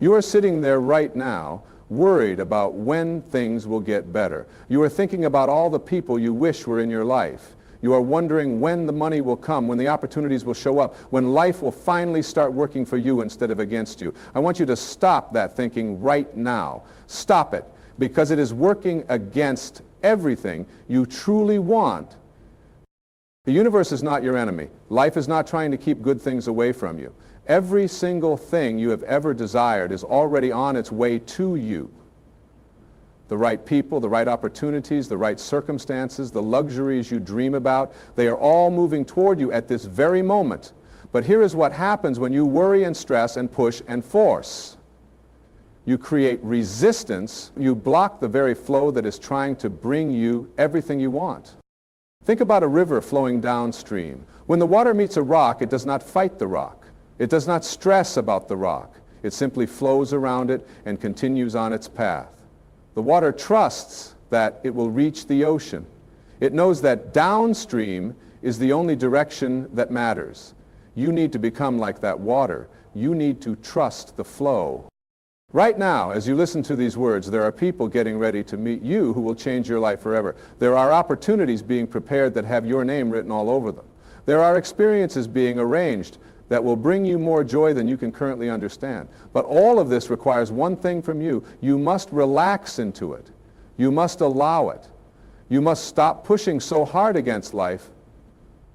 You are sitting there right now worried about when things will get better. You are thinking about all the people you wish were in your life. You are wondering when the money will come, when the opportunities will show up, when life will finally start working for you instead of against you. I want you to stop that thinking right now. Stop it, because it is working against everything you truly want. The universe is not your enemy. Life is not trying to keep good things away from you. Every single thing you have ever desired is already on its way to you. The right people, the right opportunities, the right circumstances, the luxuries you dream about, they are all moving toward you at this very moment. But here is what happens when you worry and stress and push and force. You create resistance. You block the very flow that is trying to bring you everything you want. Think about a river flowing downstream. When the water meets a rock, it does not fight the rock. It does not stress about the rock. It simply flows around it and continues on its path. The water trusts that it will reach the ocean. It knows that downstream is the only direction that matters. You need to become like that water. You need to trust the flow. Right now, as you listen to these words, there are people getting ready to meet you who will change your life forever. There are opportunities being prepared that have your name written all over them. There are experiences being arranged that will bring you more joy than you can currently understand. But all of this requires one thing from you. You must relax into it. You must allow it. You must stop pushing so hard against life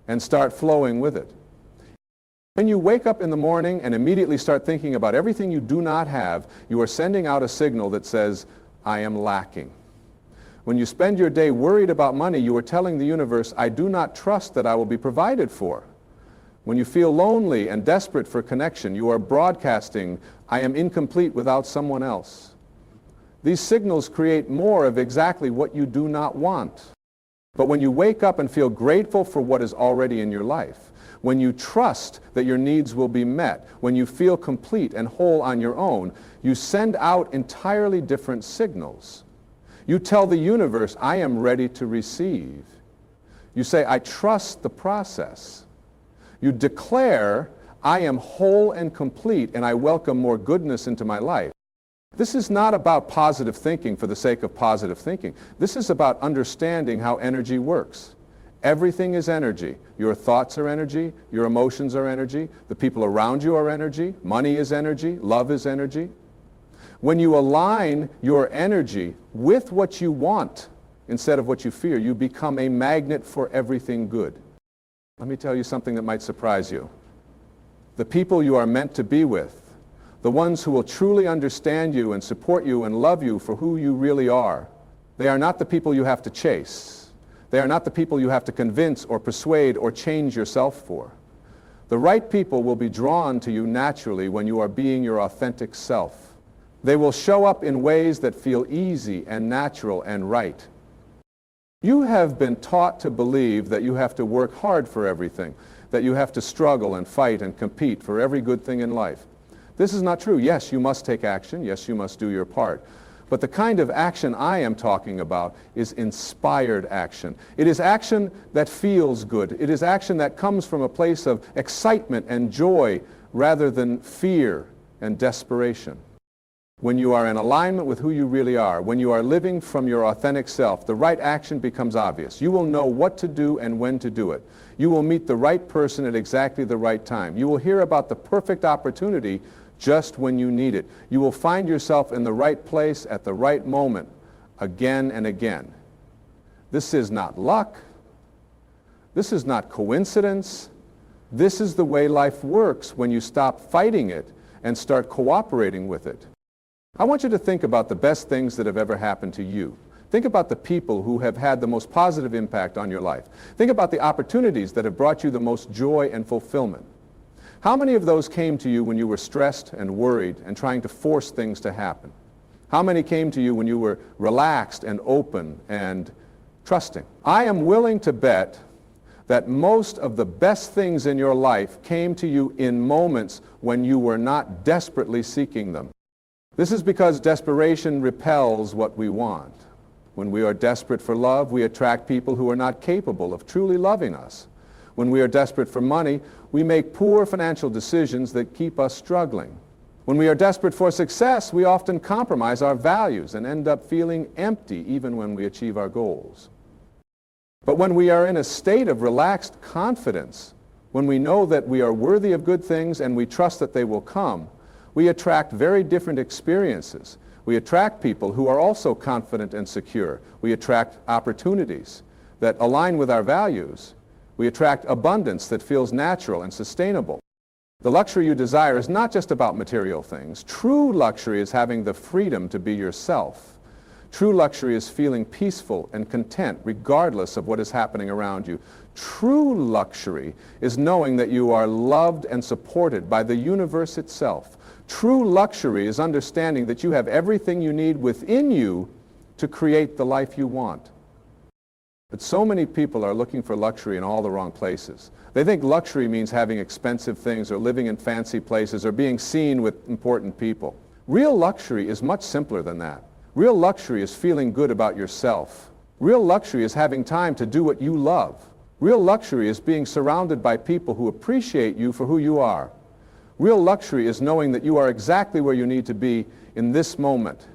and start flowing with it. When you wake up in the morning and immediately start thinking about everything you do not have, you are sending out a signal that says, I am lacking. When you spend your day worried about money, you are telling the universe, I do not trust that I will be provided for. When you feel lonely and desperate for connection, you are broadcasting, I am incomplete without someone else. These signals create more of exactly what you do not want. But when you wake up and feel grateful for what is already in your life, when you trust that your needs will be met, when you feel complete and whole on your own, you send out entirely different signals. You tell the universe, I am ready to receive. You say, I trust the process. You declare, I am whole and complete, and I welcome more goodness into my life. This is not about positive thinking for the sake of positive thinking. This is about understanding how energy works. Everything is energy. Your thoughts are energy. Your emotions are energy. The people around you are energy. Money is energy. Love is energy. When you align your energy with what you want instead of what you fear, you become a magnet for everything good. Let me tell you something that might surprise you. The people you are meant to be with, the ones who will truly understand you and support you and love you for who you really are, they are not the people you have to chase. They are not the people you have to convince or persuade or change yourself for. The right people will be drawn to you naturally when you are being your authentic self. They will show up in ways that feel easy and natural and right. You have been taught to believe that you have to work hard for everything, that you have to struggle and fight and compete for every good thing in life. This is not true. Yes, you must take action. Yes, you must do your part. But the kind of action I am talking about is inspired action. It is action that feels good. It is action that comes from a place of excitement and joy rather than fear and desperation. When you are in alignment with who you really are, when you are living from your authentic self, the right action becomes obvious. You will know what to do and when to do it. You will meet the right person at exactly the right time. You will hear about the perfect opportunity just when you need it. You will find yourself in the right place at the right moment again and again. This is not luck. This is not coincidence. This is the way life works when you stop fighting it and start cooperating with it. I want you to think about the best things that have ever happened to you. Think about the people who have had the most positive impact on your life. Think about the opportunities that have brought you the most joy and fulfillment. How many of those came to you when you were stressed and worried and trying to force things to happen? How many came to you when you were relaxed and open and trusting? I am willing to bet that most of the best things in your life came to you in moments when you were not desperately seeking them. This is because desperation repels what we want. When we are desperate for love, we attract people who are not capable of truly loving us. When we are desperate for money, we make poor financial decisions that keep us struggling. When we are desperate for success, we often compromise our values and end up feeling empty even when we achieve our goals. But when we are in a state of relaxed confidence, when we know that we are worthy of good things and we trust that they will come, we attract very different experiences. We attract people who are also confident and secure. We attract opportunities that align with our values. We attract abundance that feels natural and sustainable. The luxury you desire is not just about material things. True luxury is having the freedom to be yourself. True luxury is feeling peaceful and content regardless of what is happening around you. True luxury is knowing that you are loved and supported by the universe itself. True luxury is understanding that you have everything you need within you to create the life you want. But so many people are looking for luxury in all the wrong places. They think luxury means having expensive things or living in fancy places or being seen with important people. Real luxury is much simpler than that. Real luxury is feeling good about yourself. Real luxury is having time to do what you love. Real luxury is being surrounded by people who appreciate you for who you are. Real luxury is knowing that you are exactly where you need to be in this moment.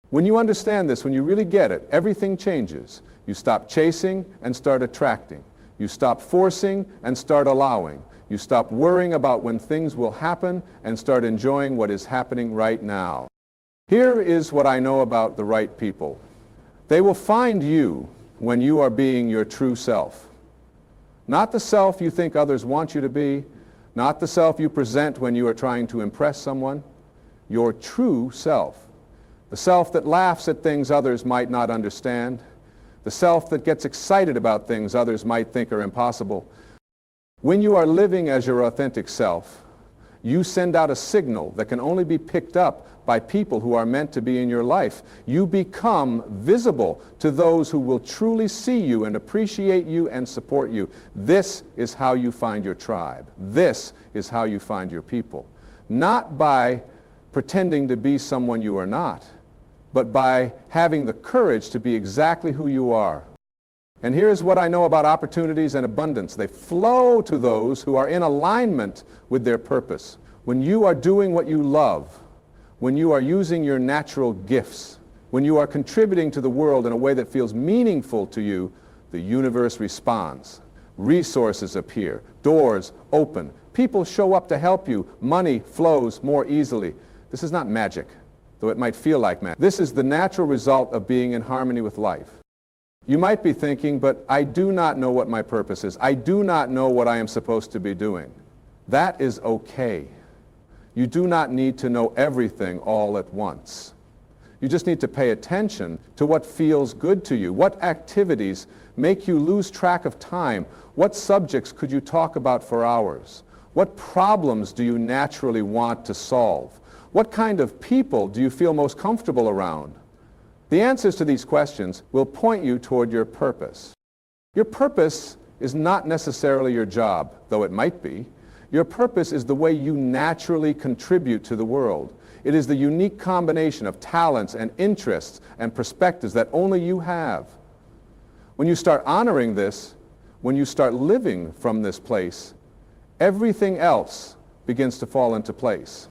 When you understand this, when you really get it, everything changes. You stop chasing and start attracting. You stop forcing and start allowing. You stop worrying about when things will happen and start enjoying what is happening right now. Here is what I know about the right people. They will find you when you are being your true self. Not the self you think others want you to be, not the self you present when you are trying to impress someone, your true self. The self that laughs at things others might not understand, the self that gets excited about things others might think are impossible. When you are living as your authentic self, you send out a signal that can only be picked up by people who are meant to be in your life. You become visible to those who will truly see you and appreciate you and support you. This is how you find your tribe. This is how you find your people. Not by pretending to be someone you are not, but by having the courage to be exactly who you are. And here's what I know about opportunities and abundance. They flow to those who are in alignment with their purpose. When you are doing what you love, when you are using your natural gifts, when you are contributing to the world in a way that feels meaningful to you, the universe responds. Resources appear, doors open, people show up to help you, money flows more easily. This is not magic, though it might feel like magic. This is the natural result of being in harmony with life. You might be thinking, but I do not know what my purpose is. I do not know what I am supposed to be doing. That is okay. You do not need to know everything all at once. You just need to pay attention to what feels good to you. What activities make you lose track of time? What subjects could you talk about for hours? What problems do you naturally want to solve? What kind of people do you feel most comfortable around? The answers to these questions will point you toward your purpose. Your purpose is not necessarily your job, though it might be. Your purpose is the way you naturally contribute to the world. It is the unique combination of talents and interests and perspectives that only you have. When you start honoring this, when you start living from this place, everything else begins to fall into place.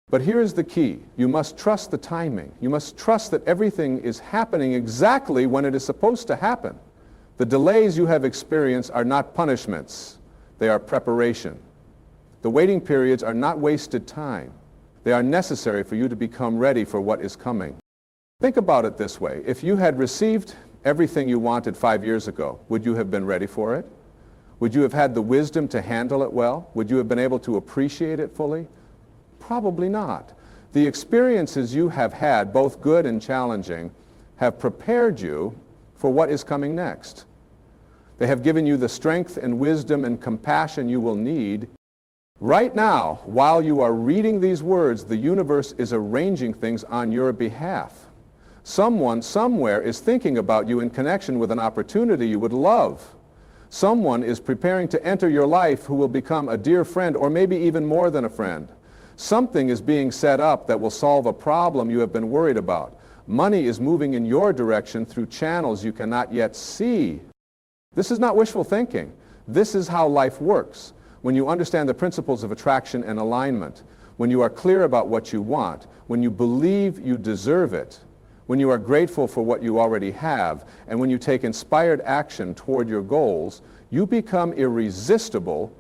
But here's the key. You must trust the timing. You must trust that everything is happening exactly when it is supposed to happen. The delays you have experienced are not punishments. They are preparation. The waiting periods are not wasted time. They are necessary for you to become ready for what is coming. Think about it this way. If you had received everything you wanted 5 years ago, would you have been ready for it? Would you have had the wisdom to handle it well? Would you have been able to appreciate it fully? Probably not. The experiences you have had, both good and challenging, have prepared you for what is coming next. They have given you the strength and wisdom and compassion you will need. Right now, while you are reading these words, the universe is arranging things on your behalf. Someone somewhere is thinking about you in connection with an opportunity you would love. Someone is preparing to enter your life who will become a dear friend, or maybe even more than a friend. Something is being set up that will solve a problem you have been worried about. Money is moving in your direction through channels you cannot yet see. This is not wishful thinking. This is how life works. When you understand the principles of attraction and alignment, when you are clear about what you want, when you believe you deserve it, when you are grateful for what you already have, and when you take inspired action toward your goals, you become irresistible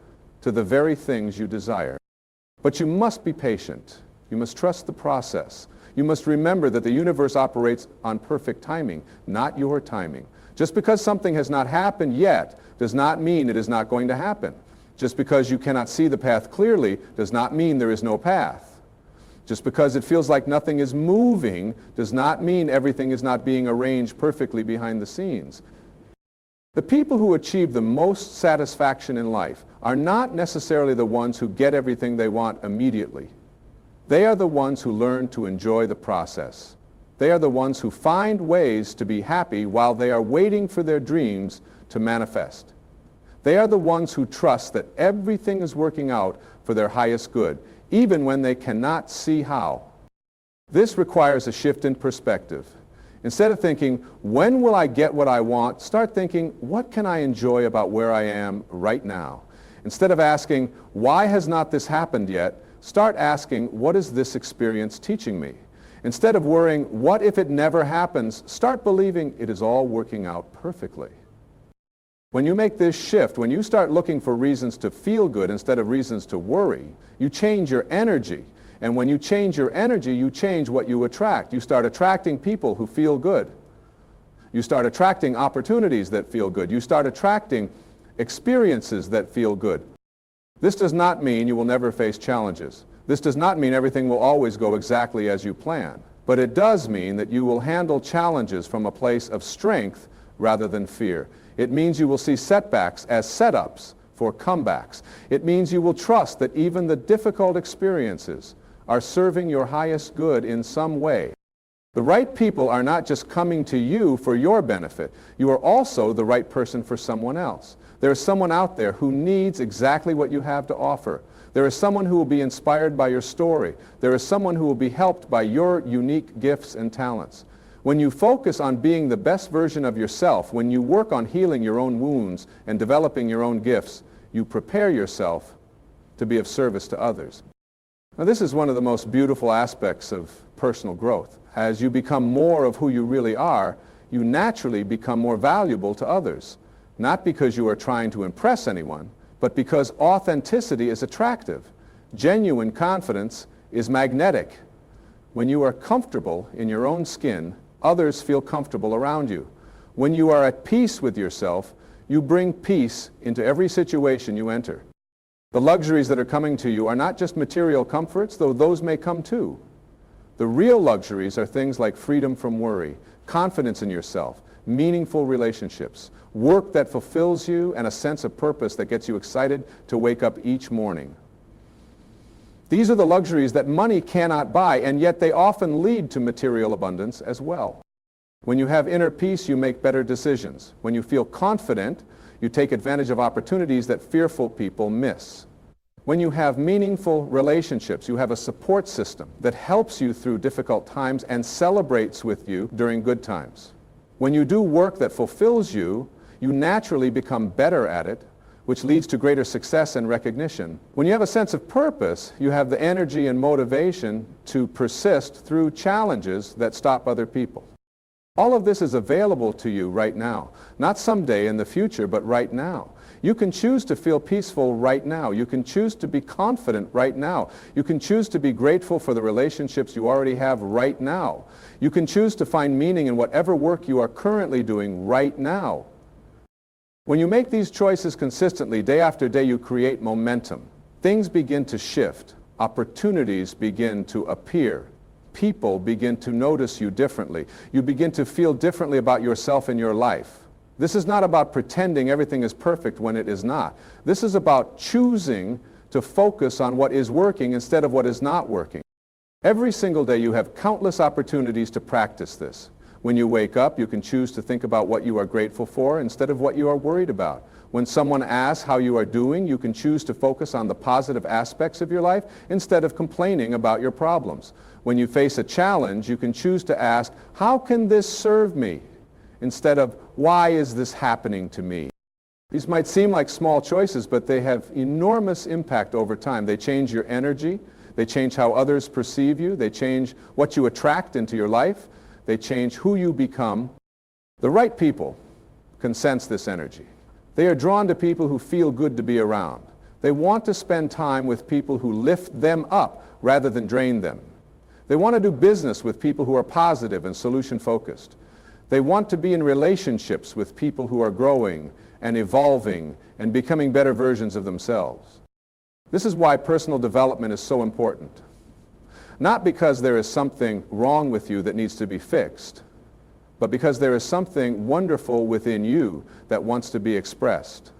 to the very things you desire. But you must be patient. You must trust the process. You must remember that the universe operates on perfect timing, not your timing. Just because something has not happened yet does not mean it is not going to happen. Just because you cannot see the path clearly does not mean there is no path. Just because it feels like nothing is moving does not mean everything is not being arranged perfectly behind the scenes. The people who achieve the most satisfaction in life are not necessarily the ones who get everything they want immediately. They are the ones who learn to enjoy the process. They are the ones who find ways to be happy while they are waiting for their dreams to manifest. They are the ones who trust that everything is working out for their highest good, even when they cannot see how. This requires a shift in perspective. Instead of thinking, when will I get what I want, start thinking, what can I enjoy about where I am right now? Instead of asking, why has not this happened yet, start asking, what is this experience teaching me? Instead of worrying, what if it never happens, start believing it is all working out perfectly. When you make this shift, when you start looking for reasons to feel good instead of reasons to worry, you change your energy. And when you change your energy, you change what you attract. You start attracting people who feel good. You start attracting opportunities that feel good. You start attracting experiences that feel good. This does not mean you will never face challenges. This does not mean everything will always go exactly as you plan. But it does mean that you will handle challenges from a place of strength rather than fear. It means you will see setbacks as setups for comebacks. It means you will trust that even the difficult experiences are serving your highest good in some way. The right people are not just coming to you for your benefit. You are also the right person for someone else. There is someone out there who needs exactly what you have to offer. There is someone who will be inspired by your story. There is someone who will be helped by your unique gifts and talents. When you focus on being the best version of yourself, when you work on healing your own wounds and developing your own gifts, you prepare yourself to be of service to others. Now, this is one of the most beautiful aspects of personal growth. As you become more of who you really are, you naturally become more valuable to others, not because you are trying to impress anyone, but because authenticity is attractive. Genuine confidence is magnetic. When you are comfortable in your own skin, others feel comfortable around you. When you are at peace with yourself, you bring peace into every situation you enter. The luxuries that are coming to you are not just material comforts, though those may come too. The real luxuries are things like freedom from worry, confidence in yourself, meaningful relationships, work that fulfills you, and a sense of purpose that gets you excited to wake up each morning. These are the luxuries that money cannot buy, and yet they often lead to material abundance as well. When you have inner peace, you make better decisions. When you feel confident, you take advantage of opportunities that fearful people miss. When you have meaningful relationships, you have a support system that helps you through difficult times and celebrates with you during good times. When you do work that fulfills you, you naturally become better at it, which leads to greater success and recognition. When you have a sense of purpose, you have the energy and motivation to persist through challenges that stop other people. All of this is available to you right now, not someday in the future, but right now. You can choose to feel peaceful right now. You can choose to be confident right now. You can choose to be grateful for the relationships you already have right now. You can choose to find meaning in whatever work you are currently doing right now. When you make these choices consistently, day after day, you create momentum. Things begin to shift. Opportunities begin to appear. People begin to notice you differently. You begin to feel differently about yourself and your life. This is not about pretending everything is perfect when it is not. This is about choosing to focus on what is working instead of what is not working. Every single day you have countless opportunities to practice this. When you wake up, you can choose to think about what you are grateful for instead of what you are worried about. When someone asks how you are doing, you can choose to focus on the positive aspects of your life instead of complaining about your problems. When you face a challenge, you can choose to ask, how can this serve me? Instead of, why is this happening to me? These might seem like small choices, but they have enormous impact over time. They change your energy, They change how others perceive you. They change what you attract into your life. They change who you become. The right people can sense this energy. They are drawn to people who feel good to be around. They want to spend time with people who lift them up rather than drain them. They want to do business with people who are positive and solution-focused. They want to be in relationships with people who are growing and evolving and becoming better versions of themselves. This is why personal development is so important. Not because there is something wrong with you that needs to be fixed, but because there is something wonderful within you that wants to be expressed.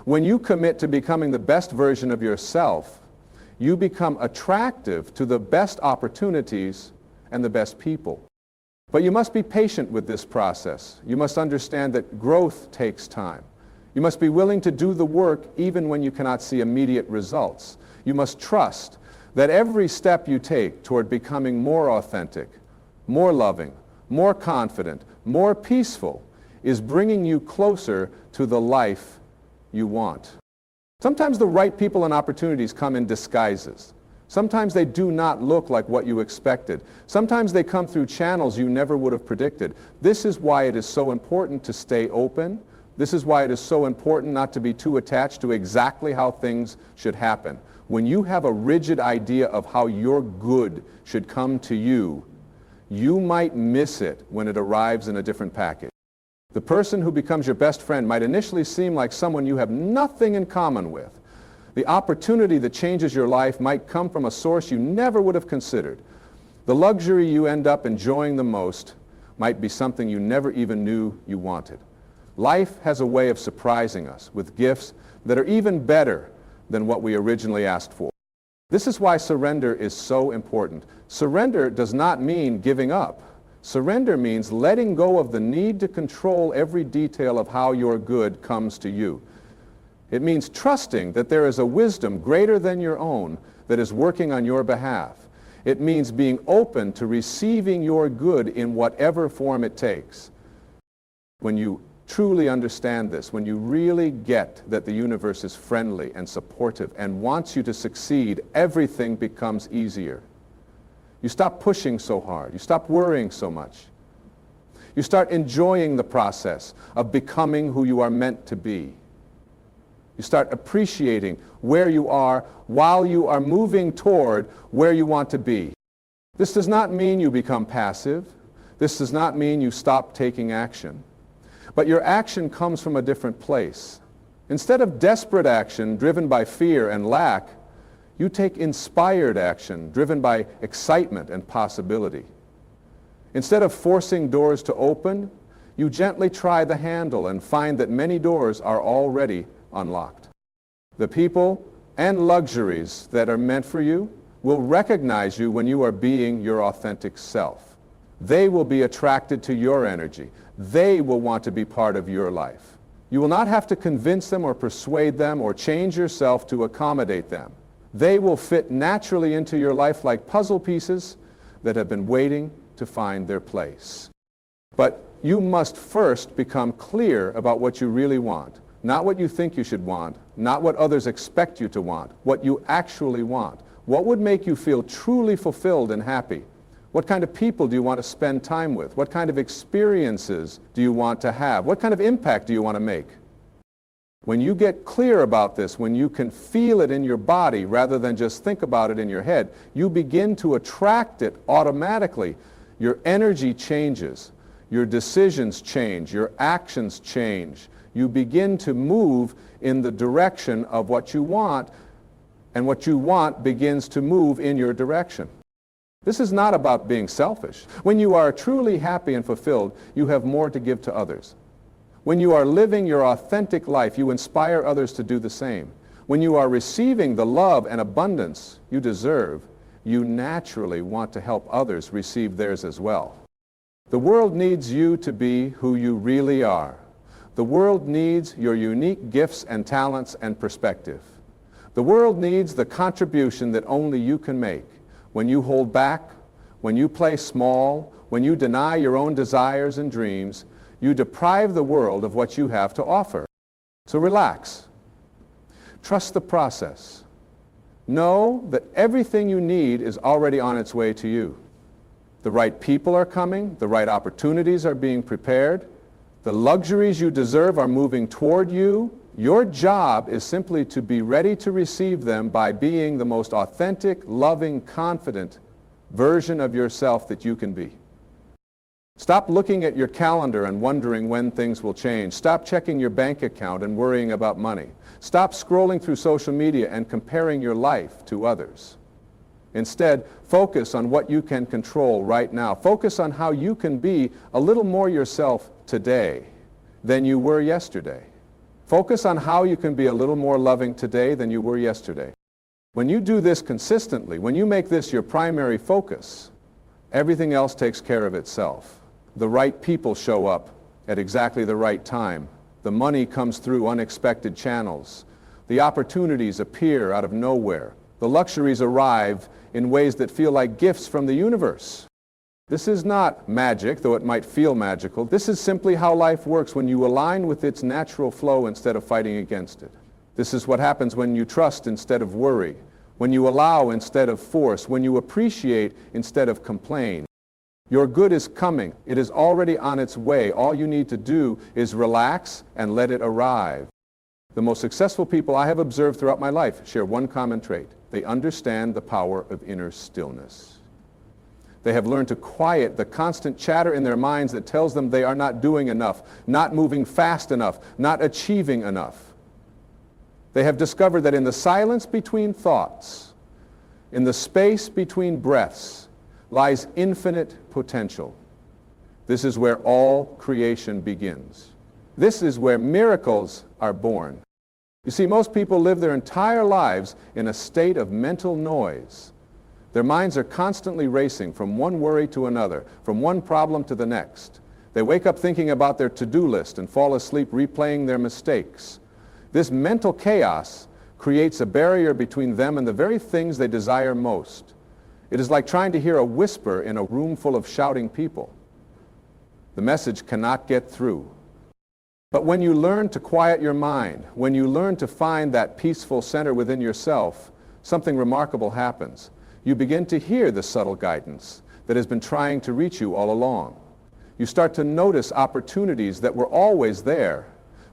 When you commit to becoming the best version of yourself, you become attractive to the best opportunities and the best people. But you must be patient with this process. You must understand that growth takes time. You must be willing to do the work even when you cannot see immediate results. You must trust that every step you take toward becoming more authentic, more loving, more confident, more peaceful is bringing you closer to the life you want. Sometimes the right people and opportunities come in disguises. Sometimes they do not look like what you expected. Sometimes they come through channels you never would have predicted. This is why it is so important to stay open. This is why it is so important not to be too attached to exactly how things should happen. When you have a rigid idea of how your good should come to you, you might miss it when it arrives in a different package. The person who becomes your best friend might initially seem like someone you have nothing in common with. The opportunity that changes your life might come from a source you never would have considered. The luxury you end up enjoying the most might be something you never even knew you wanted. Life has a way of surprising us with gifts that are even better than what we originally asked for. This is why surrender is so important. Surrender does not mean giving up. Surrender means letting go of the need to control every detail of how your good comes to you. It means trusting that there is a wisdom greater than your own that is working on your behalf. It means being open to receiving your good in whatever form it takes. When you truly understand this, when you really get that the universe is friendly and supportive and wants you to succeed, everything becomes easier. You stop pushing so hard. You stop worrying so much. You start enjoying the process of becoming who you are meant to be. You start appreciating where you are while you are moving toward where you want to be. This does not mean you become passive. This does not mean you stop taking action. But your action comes from a different place. Instead of desperate action driven by fear and lack, you take inspired action driven by excitement and possibility. Instead of forcing doors to open, you gently try the handle and find that many doors are already unlocked. The people and luxuries that are meant for you will recognize you when you are being your authentic self. They will be attracted to your energy. They will want to be part of your life. You will not have to convince them or persuade them or change yourself to accommodate them. They will fit naturally into your life like puzzle pieces that have been waiting to find their place. But you must first become clear about what you really want. Not what you think you should want, not what others expect you to want, what you actually want. What would make you feel truly fulfilled and happy? What kind of people do you want to spend time with? What kind of experiences do you want to have? What kind of impact do you want to make? When you get clear about this, when you can feel it in your body rather than just think about it in your head, you begin to attract it automatically. Your energy changes, your decisions change, your actions change. You begin to move in the direction of what you want, and what you want begins to move in your direction. This is not about being selfish. When you are truly happy and fulfilled, you have more to give to others. When you are living your authentic life, you inspire others to do the same. When you are receiving the love and abundance you deserve, you naturally want to help others receive theirs as well. The world needs you to be who you really are. The world needs your unique gifts and talents and perspective. The world needs the contribution that only you can make. When you hold back, when you play small, when you deny your own desires and dreams, you deprive the world of what you have to offer. So relax. Trust the process. Know that everything you need is already on its way to you. The right people are coming, the right opportunities are being prepared, the luxuries you deserve are moving toward you. Your job is simply to be ready to receive them by being the most authentic, loving, confident version of yourself that you can be. Stop looking at your calendar and wondering when things will change. Stop checking your bank account and worrying about money. Stop scrolling through social media and comparing your life to others. Instead, focus on what you can control right now. Focus on how you can be a little more yourself today than you were yesterday. Focus on how you can be a little more loving today than you were yesterday. When you do this consistently, when you make this your primary focus, everything else takes care of itself. The right people show up at exactly the right time. The money comes through unexpected channels. The opportunities appear out of nowhere. The luxuries arrive in ways that feel like gifts from the universe. This is not magic, though it might feel magical. This is simply how life works when you align with its natural flow instead of fighting against it. This is what happens when you trust instead of worry, when you allow instead of force, when you appreciate instead of complain. Your good is coming. It is already on its way. All you need to do is relax and let it arrive. The most successful people I have observed throughout my life share one common trait. They understand the power of inner stillness. They have learned to quiet the constant chatter in their minds that tells them they are not doing enough, not moving fast enough, not achieving enough. They have discovered that in the silence between thoughts, in the space between breaths, lies infinite potential. This is where all creation begins. This is where miracles are born. You see, most people live their entire lives in a state of mental noise. Their minds are constantly racing from one worry to another, from one problem to the next. They wake up thinking about their to-do list and fall asleep replaying their mistakes. This mental chaos creates a barrier between them and the very things they desire most. It is like trying to hear a whisper in a room full of shouting people. The message cannot get through. But when you learn to quiet your mind, when you learn to find that peaceful center within yourself, something remarkable happens. You begin to hear the subtle guidance that has been trying to reach you all along. You start to notice opportunities that were always there,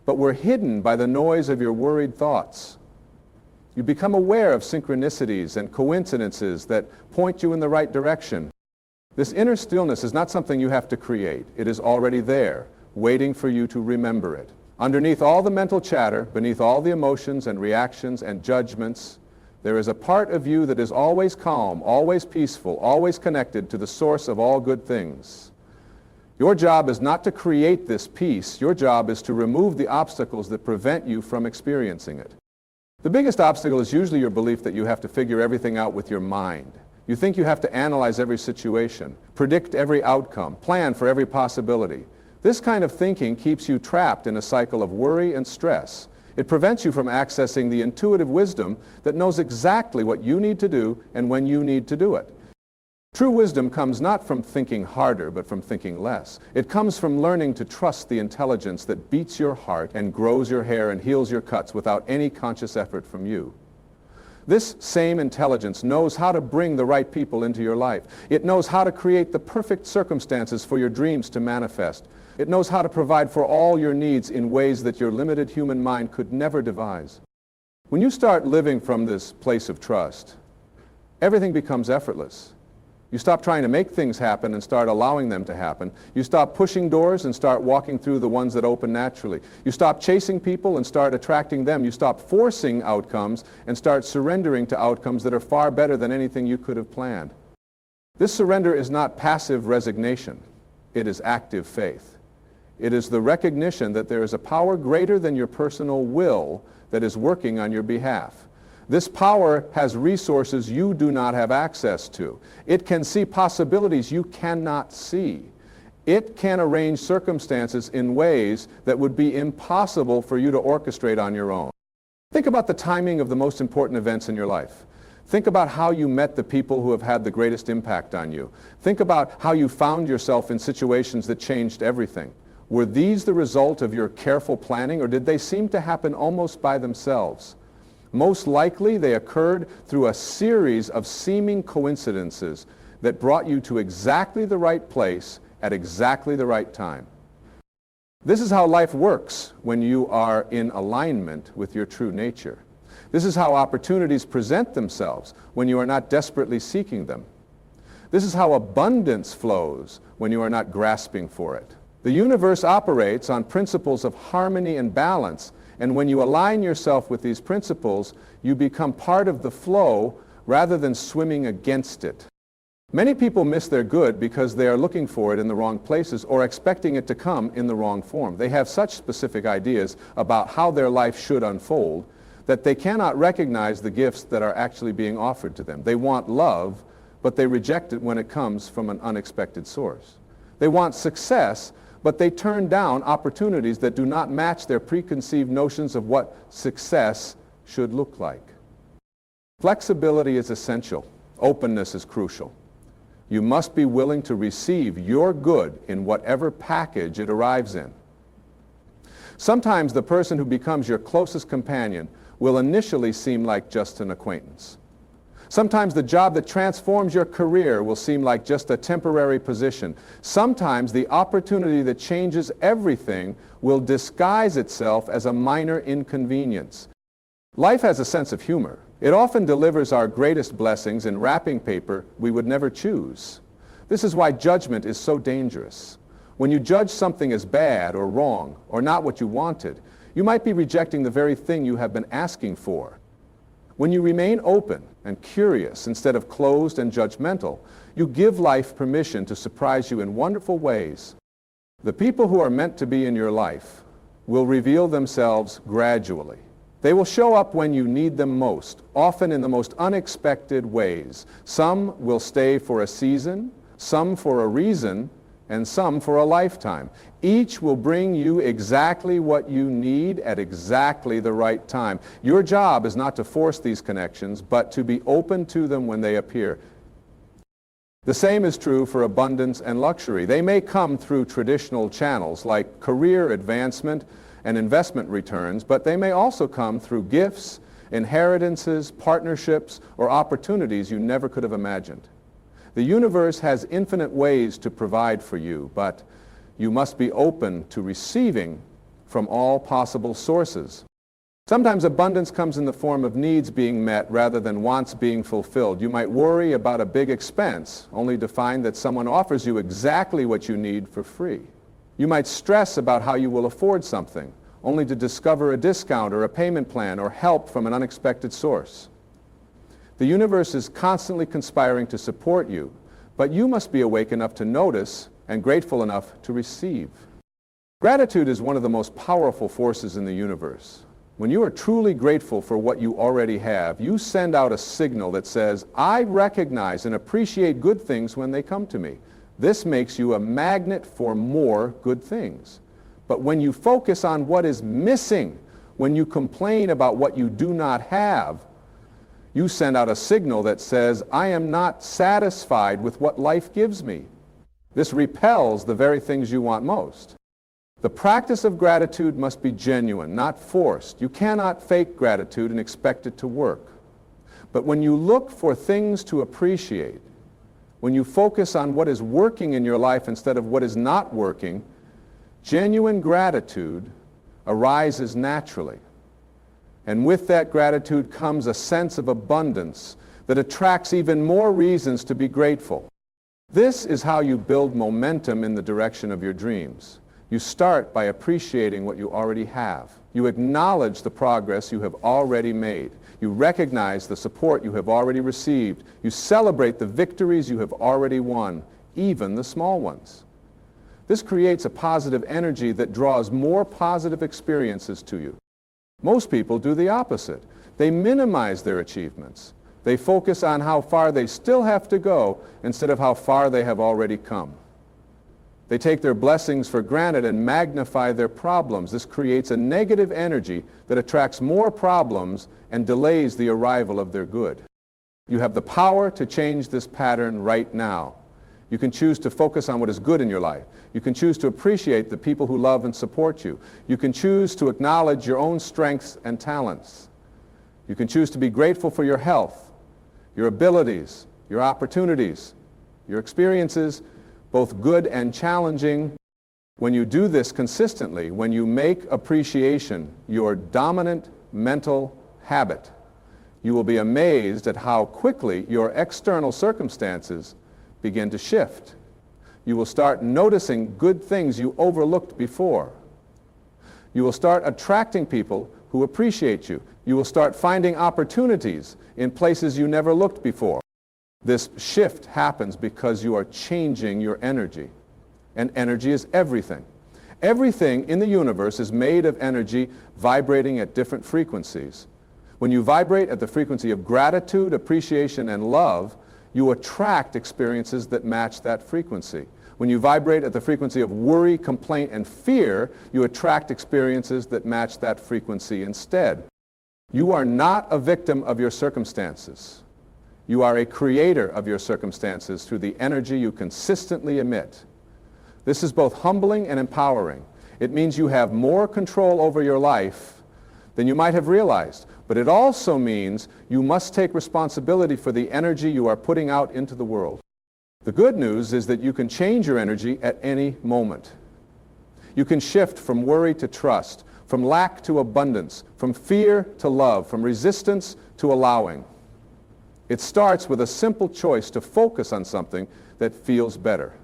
but were hidden by the noise of your worried thoughts. You become aware of synchronicities and coincidences that point you in the right direction. This inner stillness is not something you have to create. It is already there, waiting for you to remember it. Underneath all the mental chatter, beneath all the emotions and reactions and judgments, there is a part of you that is always calm, always peaceful, always connected to the source of all good things. Your job is not to create this peace. Your job is to remove the obstacles that prevent you from experiencing it. The biggest obstacle is usually your belief that you have to figure everything out with your mind. You think you have to analyze every situation, predict every outcome, plan for every possibility. This kind of thinking keeps you trapped in a cycle of worry and stress. It prevents you from accessing the intuitive wisdom that knows exactly what you need to do and when you need to do it. True wisdom comes not from thinking harder, but from thinking less. It comes from learning to trust the intelligence that beats your heart and grows your hair and heals your cuts without any conscious effort from you. This same intelligence knows how to bring the right people into your life. It knows how to create the perfect circumstances for your dreams to manifest. It knows how to provide for all your needs in ways that your limited human mind could never devise. When you start living from this place of trust, everything becomes effortless. You stop trying to make things happen and start allowing them to happen. You stop pushing doors and start walking through the ones that open naturally. You stop chasing people and start attracting them. You stop forcing outcomes and start surrendering to outcomes that are far better than anything you could have planned. This surrender is not passive resignation. It is active faith. It is the recognition that there is a power greater than your personal will that is working on your behalf. This power has resources you do not have access to. It can see possibilities you cannot see. It can arrange circumstances in ways that would be impossible for you to orchestrate on your own. Think about the timing of the most important events in your life. Think about how you met the people who have had the greatest impact on you. Think about how you found yourself in situations that changed everything. Were these the result of your careful planning, or did they seem to happen almost by themselves? Most likely, they occurred through a series of seeming coincidences that brought you to exactly the right place at exactly the right time. This is how life works when you are in alignment with your true nature. This is how opportunities present themselves when you are not desperately seeking them. This is how abundance flows when you are not grasping for it. The universe operates on principles of harmony and balance, and when you align yourself with these principles, you become part of the flow rather than swimming against it. Many people miss their good because they are looking for it in the wrong places or expecting it to come in the wrong form. They have such specific ideas about how their life should unfold that they cannot recognize the gifts that are actually being offered to them. They want love, but they reject it when it comes from an unexpected source. They want success, but they turn down opportunities that do not match their preconceived notions of what success should look like. Flexibility is essential. Openness is crucial. You must be willing to receive your good in whatever package it arrives in. Sometimes the person who becomes your closest companion will initially seem like just an acquaintance. Sometimes the job that transforms your career will seem like just a temporary position. Sometimes the opportunity that changes everything will disguise itself as a minor inconvenience. Life has a sense of humor. It often delivers our greatest blessings in wrapping paper we would never choose. This is why judgment is so dangerous. When you judge something as bad or wrong or not what you wanted, you might be rejecting the very thing you have been asking for. When you remain open and curious instead of closed and judgmental, you give life permission to surprise you in wonderful ways. The people who are meant to be in your life will reveal themselves gradually. They will show up when you need them most, often in the most unexpected ways. Some will stay for a season, some for a reason, and some for a lifetime. Each will bring you exactly what you need at exactly the right time. Your job is not to force these connections, but to be open to them when they appear. The same is true for abundance and luxury. They may come through traditional channels like career advancement and investment returns, but they may also come through gifts, inheritances, partnerships, or opportunities you never could have imagined. The universe has infinite ways to provide for you, but you must be open to receiving from all possible sources. Sometimes abundance comes in the form of needs being met rather than wants being fulfilled. You might worry about a big expense, only to find that someone offers you exactly what you need for free. You might stress about how you will afford something, only to discover a discount or a payment plan or help from an unexpected source. The universe is constantly conspiring to support you, but you must be awake enough to notice and grateful enough to receive. Gratitude is one of the most powerful forces in the universe. When you are truly grateful for what you already have, you send out a signal that says, I recognize and appreciate good things when they come to me. This makes you a magnet for more good things. But when you focus on what is missing, when you complain about what you do not have, you send out a signal that says, I am not satisfied with what life gives me. This repels the very things you want most. The practice of gratitude must be genuine, not forced. You cannot fake gratitude and expect it to work. But when you look for things to appreciate, when you focus on what is working in your life instead of what is not working, genuine gratitude arises naturally. And with that gratitude comes a sense of abundance that attracts even more reasons to be grateful. This is how you build momentum in the direction of your dreams. You start by appreciating what you already have. You acknowledge the progress you have already made. You recognize the support you have already received. You celebrate the victories you have already won, even the small ones. This creates a positive energy that draws more positive experiences to you. Most people do the opposite. They minimize their achievements. They focus on how far they still have to go instead of how far they have already come. They take their blessings for granted and magnify their problems. This creates a negative energy that attracts more problems and delays the arrival of their good. You have the power to change this pattern right now. You can choose to focus on what is good in your life. You can choose to appreciate the people who love and support you. You can choose to acknowledge your own strengths and talents. You can choose to be grateful for your health, your abilities, your opportunities, your experiences, both good and challenging. When you do this consistently, when you make appreciation your dominant mental habit, you will be amazed at how quickly your external circumstances begin to shift. You will start noticing good things you overlooked before. You will start attracting people who appreciate you. You will start finding opportunities in places you never looked before. This shift happens because you are changing your energy. And energy is everything. Everything in the universe is made of energy vibrating at different frequencies. When you vibrate at the frequency of gratitude, appreciation, and love, you attract experiences that match that frequency. When you vibrate at the frequency of worry, complaint, and fear, you attract experiences that match that frequency instead. You are not a victim of your circumstances. You are a creator of your circumstances through the energy you consistently emit. This is both humbling and empowering. It means you have more control over your life than you might have realized. But it also means you must take responsibility for the energy you are putting out into the world. The good news is that you can change your energy at any moment. You can shift from worry to trust, from lack to abundance, from fear to love, from resistance to allowing. It starts with a simple choice to focus on something that feels better.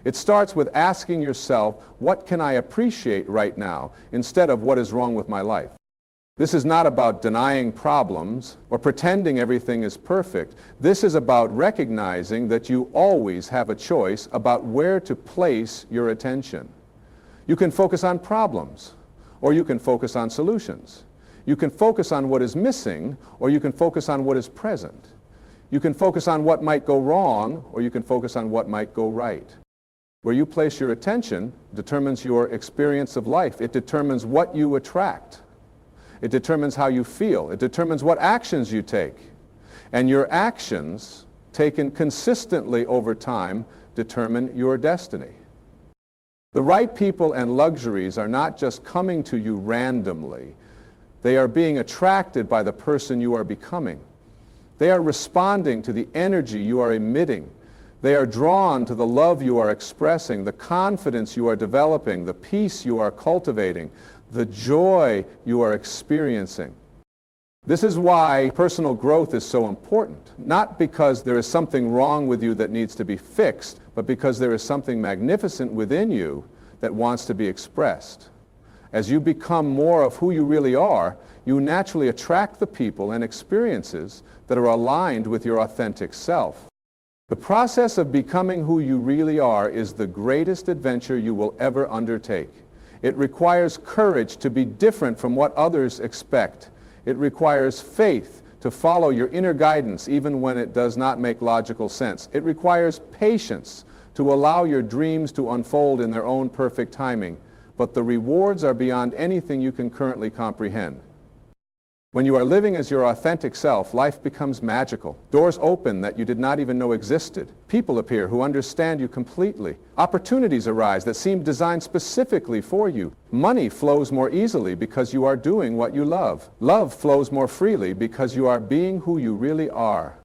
It starts with asking yourself, what can I appreciate right now, instead of what is wrong with my life? This is not about denying problems or pretending everything is perfect. This is about recognizing that you always have a choice about where to place your attention. You can focus on problems, or you can focus on solutions. You can focus on what is missing, or you can focus on what is present. You can focus on what might go wrong, or you can focus on what might go right. Where you place your attention determines your experience of life. It determines what you attract. It determines how you feel. It determines what actions you take. And your actions, taken consistently over time, determine your destiny. The right people and luxuries are not just coming to you randomly. They are being attracted by the person you are becoming. They are responding to the energy you are emitting. They are drawn to the love you are expressing, the confidence you are developing, the peace you are cultivating, the joy you are experiencing. This is why personal growth is so important. Not because there is something wrong with you that needs to be fixed, but because there is something magnificent within you that wants to be expressed. As you become more of who you really are, you naturally attract the people and experiences that are aligned with your authentic self. The process of becoming who you really are is the greatest adventure you will ever undertake. It requires courage to be different from what others expect. It requires faith to follow your inner guidance even when it does not make logical sense. It requires patience to allow your dreams to unfold in their own perfect timing. But the rewards are beyond anything you can currently comprehend. When you are living as your authentic self, life becomes magical. Doors open that you did not even know existed. People appear who understand you completely. Opportunities arise that seem designed specifically for you. Money flows more easily because you are doing what you love. Love flows more freely because you are being who you really are.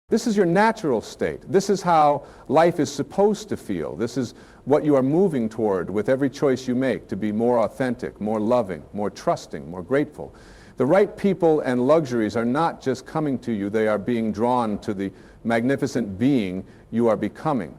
This is your natural state. This is how life is supposed to feel. This is what you are moving toward with every choice you make, to be more authentic, more loving, more trusting, more grateful. The right people and luxuries are not just coming to you, they are being drawn to the magnificent being you are becoming.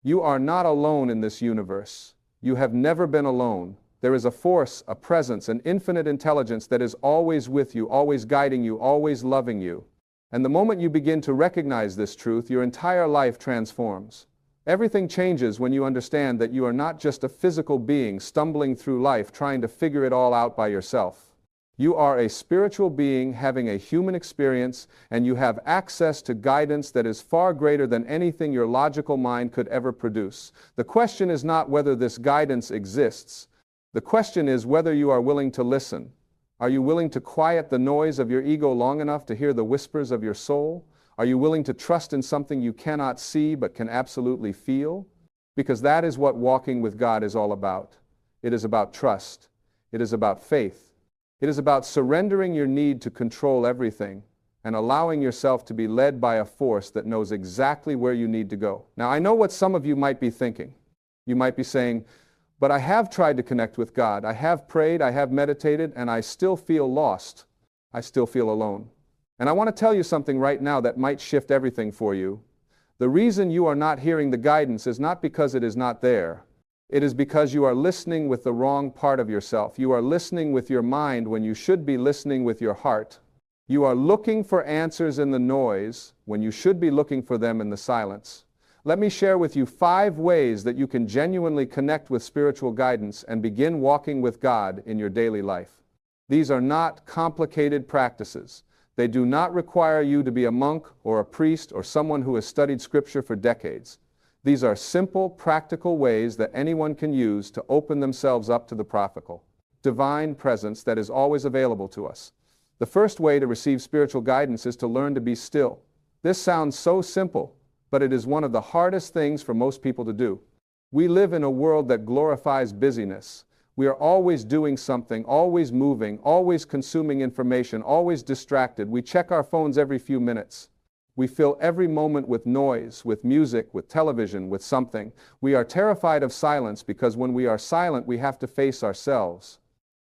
You are not alone in this universe. You have never been alone. There is a force, a presence, an infinite intelligence that is always with you, always guiding you, always loving you. And the moment you begin to recognize this truth, your entire life transforms. Everything changes when you understand that you are not just a physical being stumbling through life trying to figure it all out by yourself. You are a spiritual being having a human experience, and you have access to guidance that is far greater than anything your logical mind could ever produce. The question is not whether this guidance exists. The question is whether you are willing to listen. Are you willing to quiet the noise of your ego long enough to hear the whispers of your soul? Are you willing to trust in something you cannot see but can absolutely feel? Because that is what walking with God is all about. It is about trust. It is about faith. It is about surrendering your need to control everything and allowing yourself to be led by a force that knows exactly where you need to go. Now, I know what some of you might be thinking. You might be saying, but I have tried to connect with God. I have prayed, I have meditated, and I still feel lost. I still feel alone. And I want to tell you something right now that might shift everything for you. The reason you are not hearing the guidance is not because it is not there. It is because you are listening with the wrong part of yourself. You are listening with your mind when you should be listening with your heart. You are looking for answers in the noise when you should be looking for them in the silence. Let me share with you 5 ways that you can genuinely connect with spiritual guidance and begin walking with God in your daily life. These are not complicated practices. They do not require you to be a monk or a priest or someone who has studied Scripture for decades. These are simple, practical ways that anyone can use to open themselves up to the prophetic, divine presence that is always available to us. The first way to receive spiritual guidance is to learn to be still. This sounds so simple, but it is one of the hardest things for most people to do. We live in a world that glorifies busyness. We are always doing something, always moving, always consuming information, always distracted. We check our phones every few minutes. We fill every moment with noise, with music, with television, with something. We are terrified of silence because when we are silent, we have to face ourselves.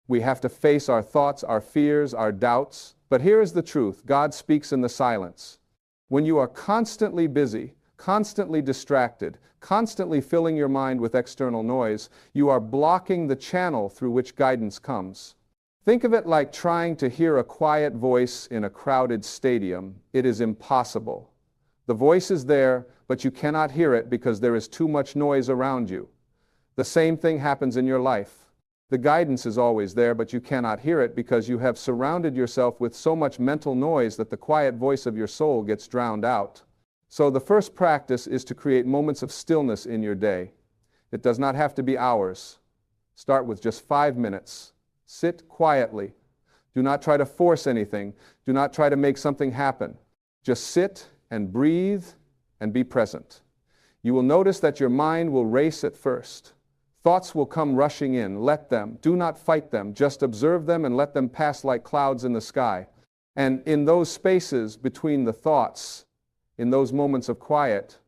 We have to face our thoughts, our fears, our doubts. But here is the truth: God speaks in the silence. When you are constantly busy, constantly distracted, constantly filling your mind with external noise, you are blocking the channel through which guidance comes. Think of it like trying to hear a quiet voice in a crowded stadium. It is impossible. The voice is there, but you cannot hear it because there is too much noise around you. The same thing happens in your life. The guidance is always there, but you cannot hear it because you have surrounded yourself with so much mental noise that the quiet voice of your soul gets drowned out. So the first practice is to create moments of stillness in your day. It does not have to be hours. Start with just 5 minutes. Sit quietly. Do not try to force anything. Do not try to make something happen. Just sit and breathe and be present. You will notice that your mind will race at first. Thoughts will come rushing in. Let them. Do not fight them. Just observe them and let them pass like clouds in the sky. And in those spaces between the thoughts, in those moments of quiet,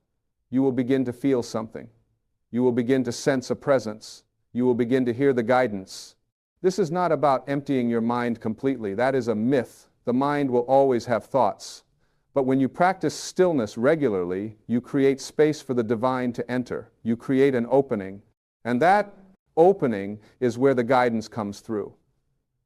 you will begin to feel something. You will begin to sense a presence. You will begin to hear the guidance. This is not about emptying your mind completely. That is a myth. The mind will always have thoughts. But when you practice stillness regularly, you create space for the divine to enter. You create an opening. And that opening is where the guidance comes through.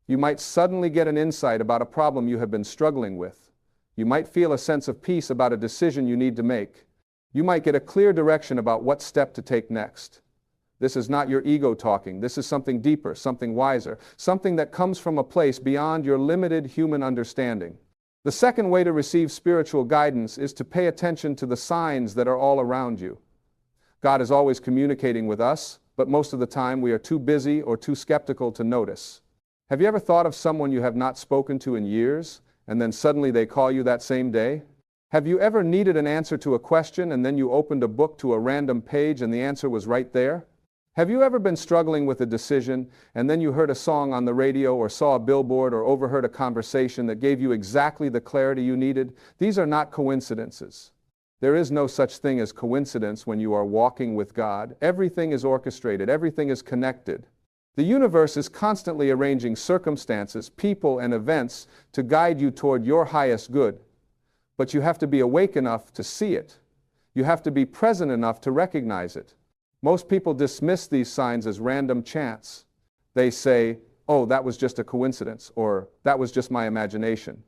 You might suddenly get an insight about a problem you have been struggling with. You might feel a sense of peace about a decision you need to make. You might get a clear direction about what step to take next. This is not your ego talking. This is something deeper, something wiser, something that comes from a place beyond your limited human understanding. The second way to receive spiritual guidance is to pay attention to the signs that are all around you. God is always communicating with us, but most of the time we are too busy or too skeptical to notice. Have you ever thought of someone you have not spoken to in years, and then suddenly they call you that same day? Have you ever needed an answer to a question and then you opened a book to a random page and the answer was right there? Have you ever been struggling with a decision and then you heard a song on the radio or saw a billboard or overheard a conversation that gave you exactly the clarity you needed? These are not coincidences. There is no such thing as coincidence when you are walking with God. Everything is orchestrated. Everything is connected. The universe is constantly arranging circumstances, people, and events to guide you toward your highest good. But you have to be awake enough to see it. You have to be present enough to recognize it. Most people dismiss these signs as random chance. They say, oh, that was just a coincidence, or that was just my imagination.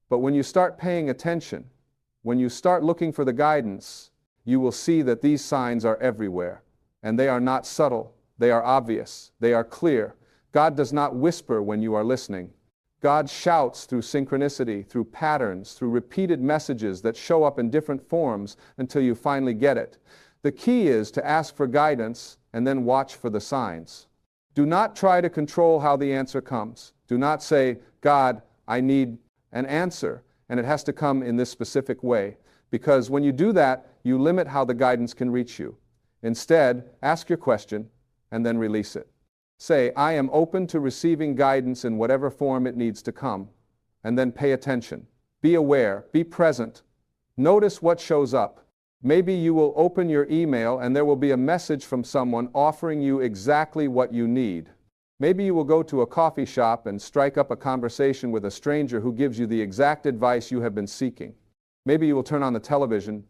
But when you start paying attention, when you start looking for the guidance, you will see that these signs are everywhere. And they are not subtle. They are obvious. They are clear. God does not whisper when you are listening. God shouts through synchronicity, through patterns, through repeated messages that show up in different forms until you finally get it. The key is to ask for guidance and then watch for the signs. Do not try to control how the answer comes. Do not say, God, I need an answer, and it has to come in this specific way. Because when you do that, you limit how the guidance can reach you. Instead, ask your question and then release it. Say, I am open to receiving guidance in whatever form it needs to come. And then pay attention. Be aware. Be present. Notice what shows up. Maybe you will open your email and there will be a message from someone offering you exactly what you need. Maybe you will go to a coffee shop and strike up a conversation with a stranger who gives you the exact advice you have been seeking. Maybe you will turn on the television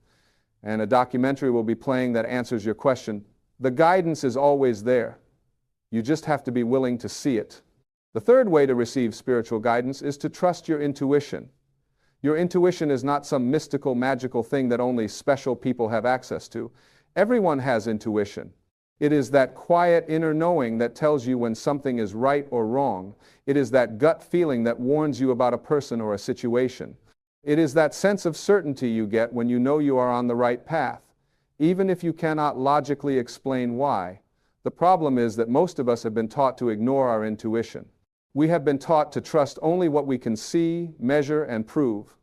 and a documentary will be playing that answers your question. The guidance is always there. You just have to be willing to see it. The third way to receive spiritual guidance is to trust your intuition. Your intuition is not some mystical, magical thing that only special people have access to. Everyone has intuition. It is that quiet inner knowing that tells you when something is right or wrong. It is that gut feeling that warns you about a person or a situation. It is that sense of certainty you get when you know you are on the right path, even if you cannot logically explain why. The problem is that most of us have been taught to ignore our intuition. We have been taught to trust only what we can see, measure, and prove.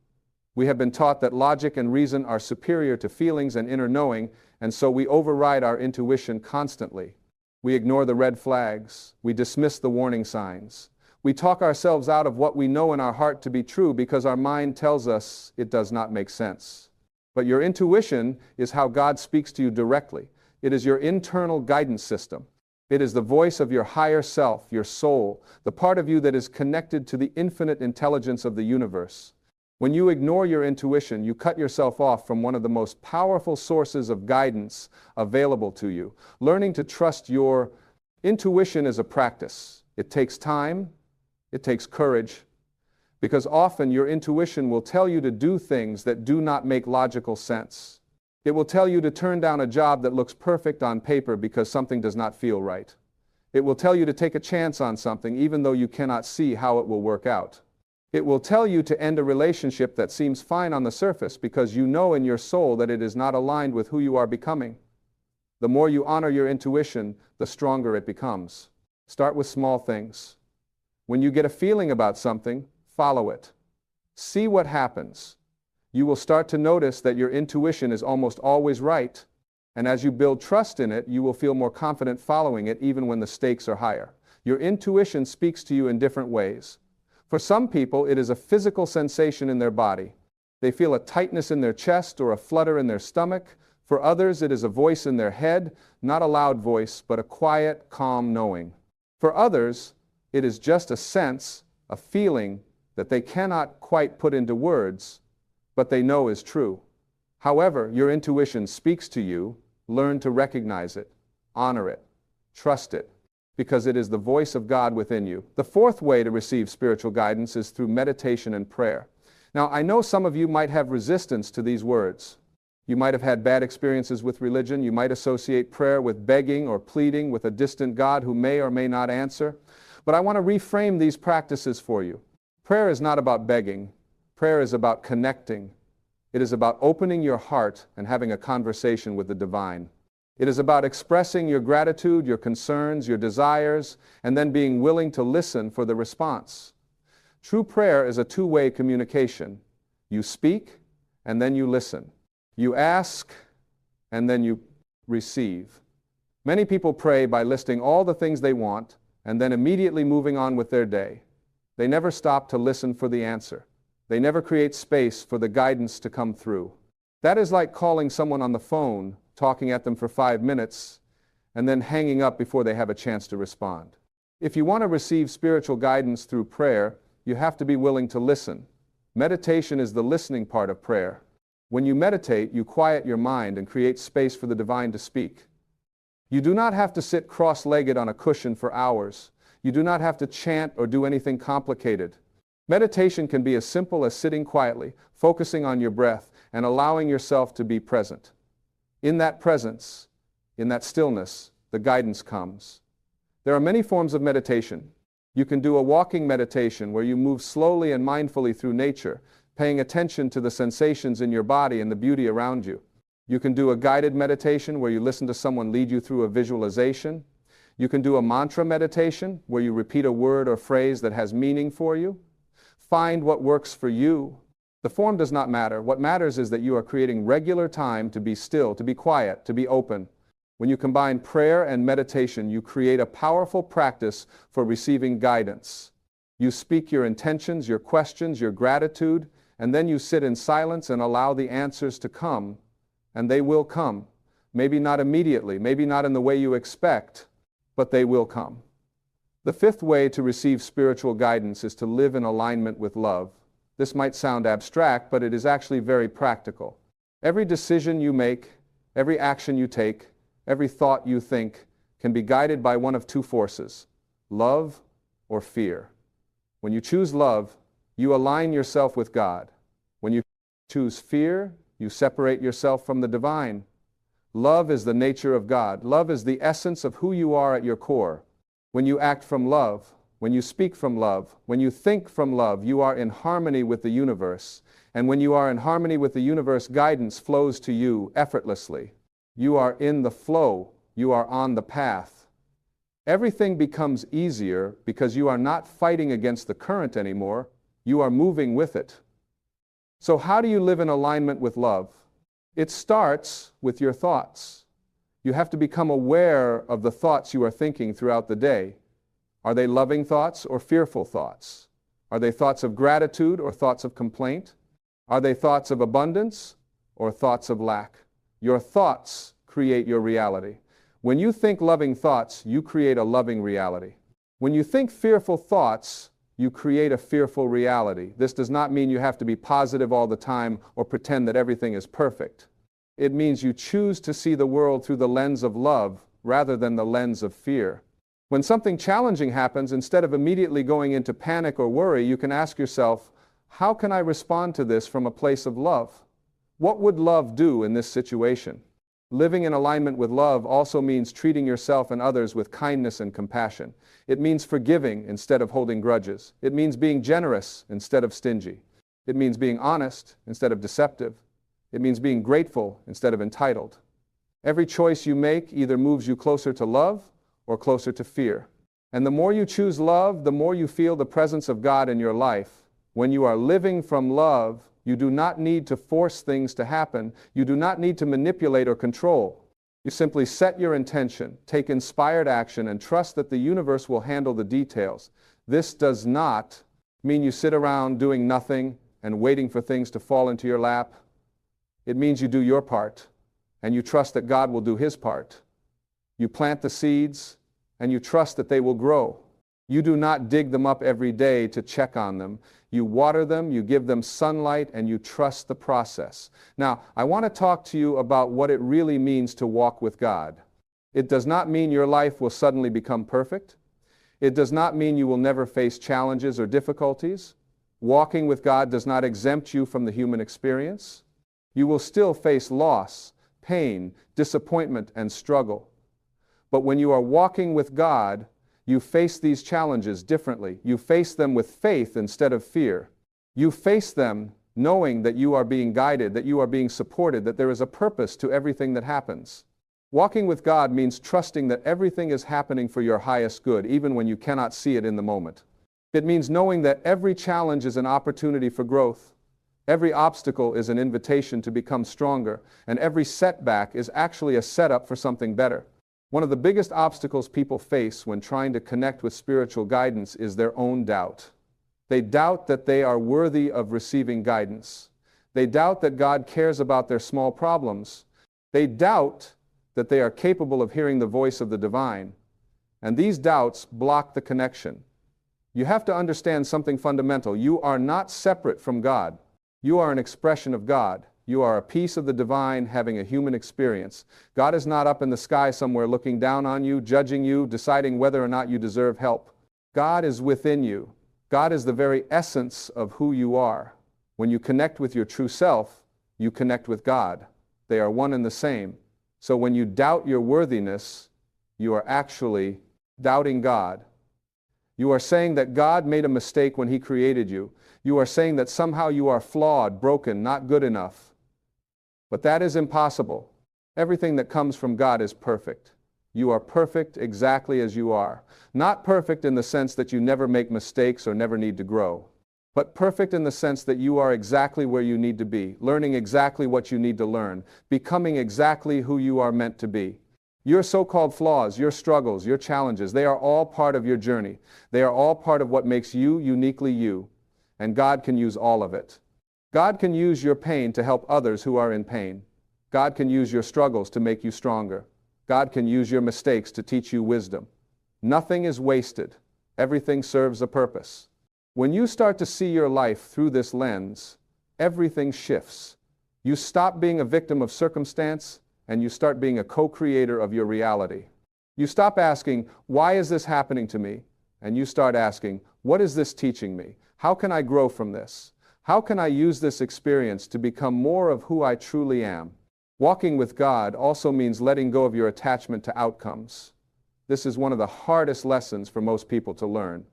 We have been taught that logic and reason are superior to feelings and inner knowing, and so we override our intuition constantly. We ignore the red flags. We dismiss the warning signs. We talk ourselves out of what we know in our heart to be true because our mind tells us it does not make sense. But your intuition is how God speaks to you directly. It is your internal guidance system. It is the voice of your higher self, your soul, the part of you that is connected to the infinite intelligence of the universe. When you ignore your intuition, you cut yourself off from one of the most powerful sources of guidance available to you. Learning to trust your intuition is a practice. It takes time, it takes courage, because often your intuition will tell you to do things that do not make logical sense. It will tell you to turn down a job that looks perfect on paper because something does not feel right. It will tell you to take a chance on something even though you cannot see how it will work out. It will tell you to end a relationship that seems fine on the surface because you know in your soul that it is not aligned with who you are becoming. The more you honor your intuition, the stronger it becomes. Start with small things. When you get a feeling about something, follow it. See what happens. You will start to notice that your intuition is almost always right, and as you build trust in it, you will feel more confident following it even when the stakes are higher. Your intuition speaks to you in different ways. For some people, it is a physical sensation in their body. They feel a tightness in their chest or a flutter in their stomach. For others, it is a voice in their head, not a loud voice, but a quiet, calm knowing. For others, it is just a sense, a feeling that they cannot quite put into words, but they know is true. However, your intuition speaks to you. Learn to recognize it, honor it, trust it, because it is the voice of God within you. The fourth way to receive spiritual guidance is through meditation and prayer. Now, I know some of you might have resistance to these words. You might have had bad experiences with religion. You might associate prayer with begging or pleading with a distant God who may or may not answer. But I want to reframe these practices for you. Prayer is not about begging. Prayer is about connecting. It is about opening your heart and having a conversation with the divine. It is about expressing your gratitude, your concerns, your desires, and then being willing to listen for the response. True prayer is a two-way communication. You speak, and then you listen. You ask, and then you receive. Many people pray by listing all the things they want, and then immediately moving on with their day. They never stop to listen for the answer. They never create space for the guidance to come through. That is like calling someone on the phone, talking at them for 5 minutes, and then hanging up before they have a chance to respond. If you want to receive spiritual guidance through prayer, you have to be willing to listen. Meditation is the listening part of prayer. When you meditate, you quiet your mind and create space for the divine to speak. You do not have to sit cross-legged on a cushion for hours. You do not have to chant or do anything complicated. Meditation can be as simple as sitting quietly, focusing on your breath, and allowing yourself to be present. In that presence, in that stillness, the guidance comes. There are many forms of meditation. You can do a walking meditation where you move slowly and mindfully through nature, paying attention to the sensations in your body and the beauty around you. You can do a guided meditation where you listen to someone lead you through a visualization. You can do a mantra meditation where you repeat a word or phrase that has meaning for you. Find what works for you. The form does not matter. What matters is that you are creating regular time to be still, to be quiet, to be open. When you combine prayer and meditation, you create a powerful practice for receiving guidance. You speak your intentions, your questions, your gratitude, and then you sit in silence and allow the answers to come, and they will come. Maybe not immediately, maybe not in the way you expect, but they will come. The fifth way to receive spiritual guidance is to live in alignment with love. This might sound abstract, but it is actually very practical. Every decision you make, every action you take, every thought you think can be guided by one of two forces, love or fear. When you choose love, you align yourself with God. When you choose fear, you separate yourself from the divine. Love is the nature of God. Love is the essence of who you are at your core. When you act from love, when you speak from love, when you think from love, you are in harmony with the universe. And when you are in harmony with the universe, guidance flows to you effortlessly. You are in the flow. You are on the path. Everything becomes easier because you are not fighting against the current anymore. You are moving with it. So how do you live in alignment with love? It starts with your thoughts. You have to become aware of the thoughts you are thinking throughout the day. Are they loving thoughts or fearful thoughts? Are they thoughts of gratitude or thoughts of complaint? Are they thoughts of abundance or thoughts of lack? Your thoughts create your reality. When you think loving thoughts, you create a loving reality. When you think fearful thoughts, you create a fearful reality. This does not mean you have to be positive all the time or pretend that everything is perfect. It means you choose to see the world through the lens of love rather than the lens of fear. When something challenging happens, instead of immediately going into panic or worry, you can ask yourself, how can I respond to this from a place of love? What would love do in this situation? Living in alignment with love also means treating yourself and others with kindness and compassion. It means forgiving instead of holding grudges. It means being generous instead of stingy. It means being honest instead of deceptive. It means being grateful instead of entitled. Every choice you make either moves you closer to love or closer to fear. And the more you choose love, the more you feel the presence of God in your life. When you are living from love, you do not need to force things to happen. You do not need to manipulate or control. You simply set your intention, take inspired action, and trust that the universe will handle the details. This does not mean you sit around doing nothing and waiting for things to fall into your lap. It means you do your part, and you trust that God will do His part. You plant the seeds, and you trust that they will grow. You do not dig them up every day to check on them. You water them, you give them sunlight, and you trust the process. Now, I want to talk to you about what it really means to walk with God. It does not mean your life will suddenly become perfect. It does not mean you will never face challenges or difficulties. Walking with God does not exempt you from the human experience. You will still face loss, pain, disappointment, and struggle. But when you are walking with God, you face these challenges differently. You face them with faith instead of fear. You face them knowing that you are being guided, that you are being supported, that there is a purpose to everything that happens. Walking with God means trusting that everything is happening for your highest good, even when you cannot see it in the moment. It means knowing that every challenge is an opportunity for growth. Every obstacle is an invitation to become stronger, and every setback is actually a setup for something better. One of the biggest obstacles people face when trying to connect with spiritual guidance is their own doubt. They doubt that they are worthy of receiving guidance. They doubt that God cares about their small problems. They doubt that they are capable of hearing the voice of the divine. And these doubts block the connection. You have to understand something fundamental. You are not separate from God. You are an expression of God. You are a piece of the divine having a human experience. God is not up in the sky somewhere looking down on you, judging you, deciding whether or not you deserve help. God is within you. God is the very essence of who you are. When you connect with your true self, you connect with God. They are one and the same. So when you doubt your worthiness, you are actually doubting God. You are saying that God made a mistake when He created you. You are saying that somehow you are flawed, broken, not good enough. But that is impossible. Everything that comes from God is perfect. You are perfect exactly as you are. Not perfect in the sense that you never make mistakes or never need to grow, but perfect in the sense that you are exactly where you need to be, learning exactly what you need to learn, becoming exactly who you are meant to be. Your so-called flaws, your struggles, your challenges, they are all part of your journey. They are all part of what makes you uniquely you. And God can use all of it. God can use your pain to help others who are in pain. God can use your struggles to make you stronger. God can use your mistakes to teach you wisdom. Nothing is wasted. Everything serves a purpose. When you start to see your life through this lens, everything shifts. You stop being a victim of circumstance, and you start being a co-creator of your reality. You stop asking, why is this happening to me? And you start asking, what is this teaching me? How can I grow from this? How can I use this experience to become more of who I truly am? Walking with God also means letting go of your attachment to outcomes. This is one of the hardest lessons for most people to learn.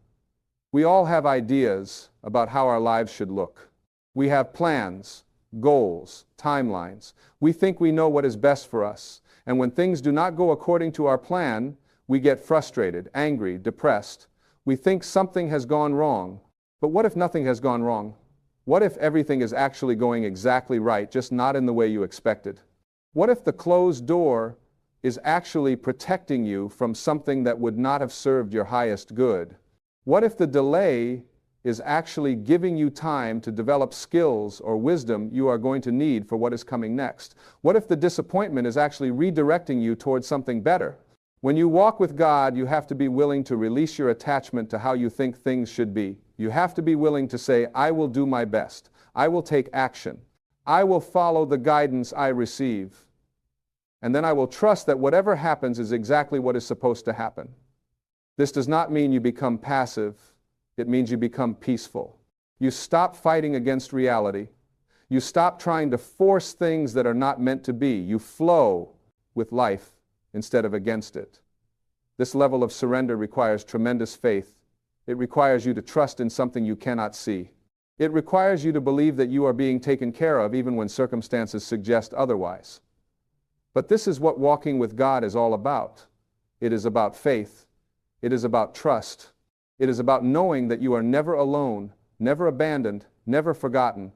We all have ideas about how our lives should look. We have plans, goals, timelines. We think we know what is best for us. And when things do not go according to our plan, we get frustrated, angry, depressed. We think something has gone wrong. But what if nothing has gone wrong? What if everything is actually going exactly right, just not in the way you expected? What if the closed door is actually protecting you from something that would not have served your highest good? What if the delay is actually giving you time to develop skills or wisdom you are going to need for what is coming next? What if the disappointment is actually redirecting you towards something better? When you walk with God, you have to be willing to release your attachment to how you think things should be. You have to be willing to say, I will do my best. I will take action. I will follow the guidance I receive. And then I will trust that whatever happens is exactly what is supposed to happen. This does not mean you become passive. It means you become peaceful. You stop fighting against reality. You stop trying to force things that are not meant to be. You flow with life instead of against it. This level of surrender requires tremendous faith. It requires you to trust in something you cannot see. It requires you to believe that you are being taken care of even when circumstances suggest otherwise. But this is what walking with God is all about. It is about faith. It is about trust. It is about knowing that you are never alone, never abandoned, never forgotten.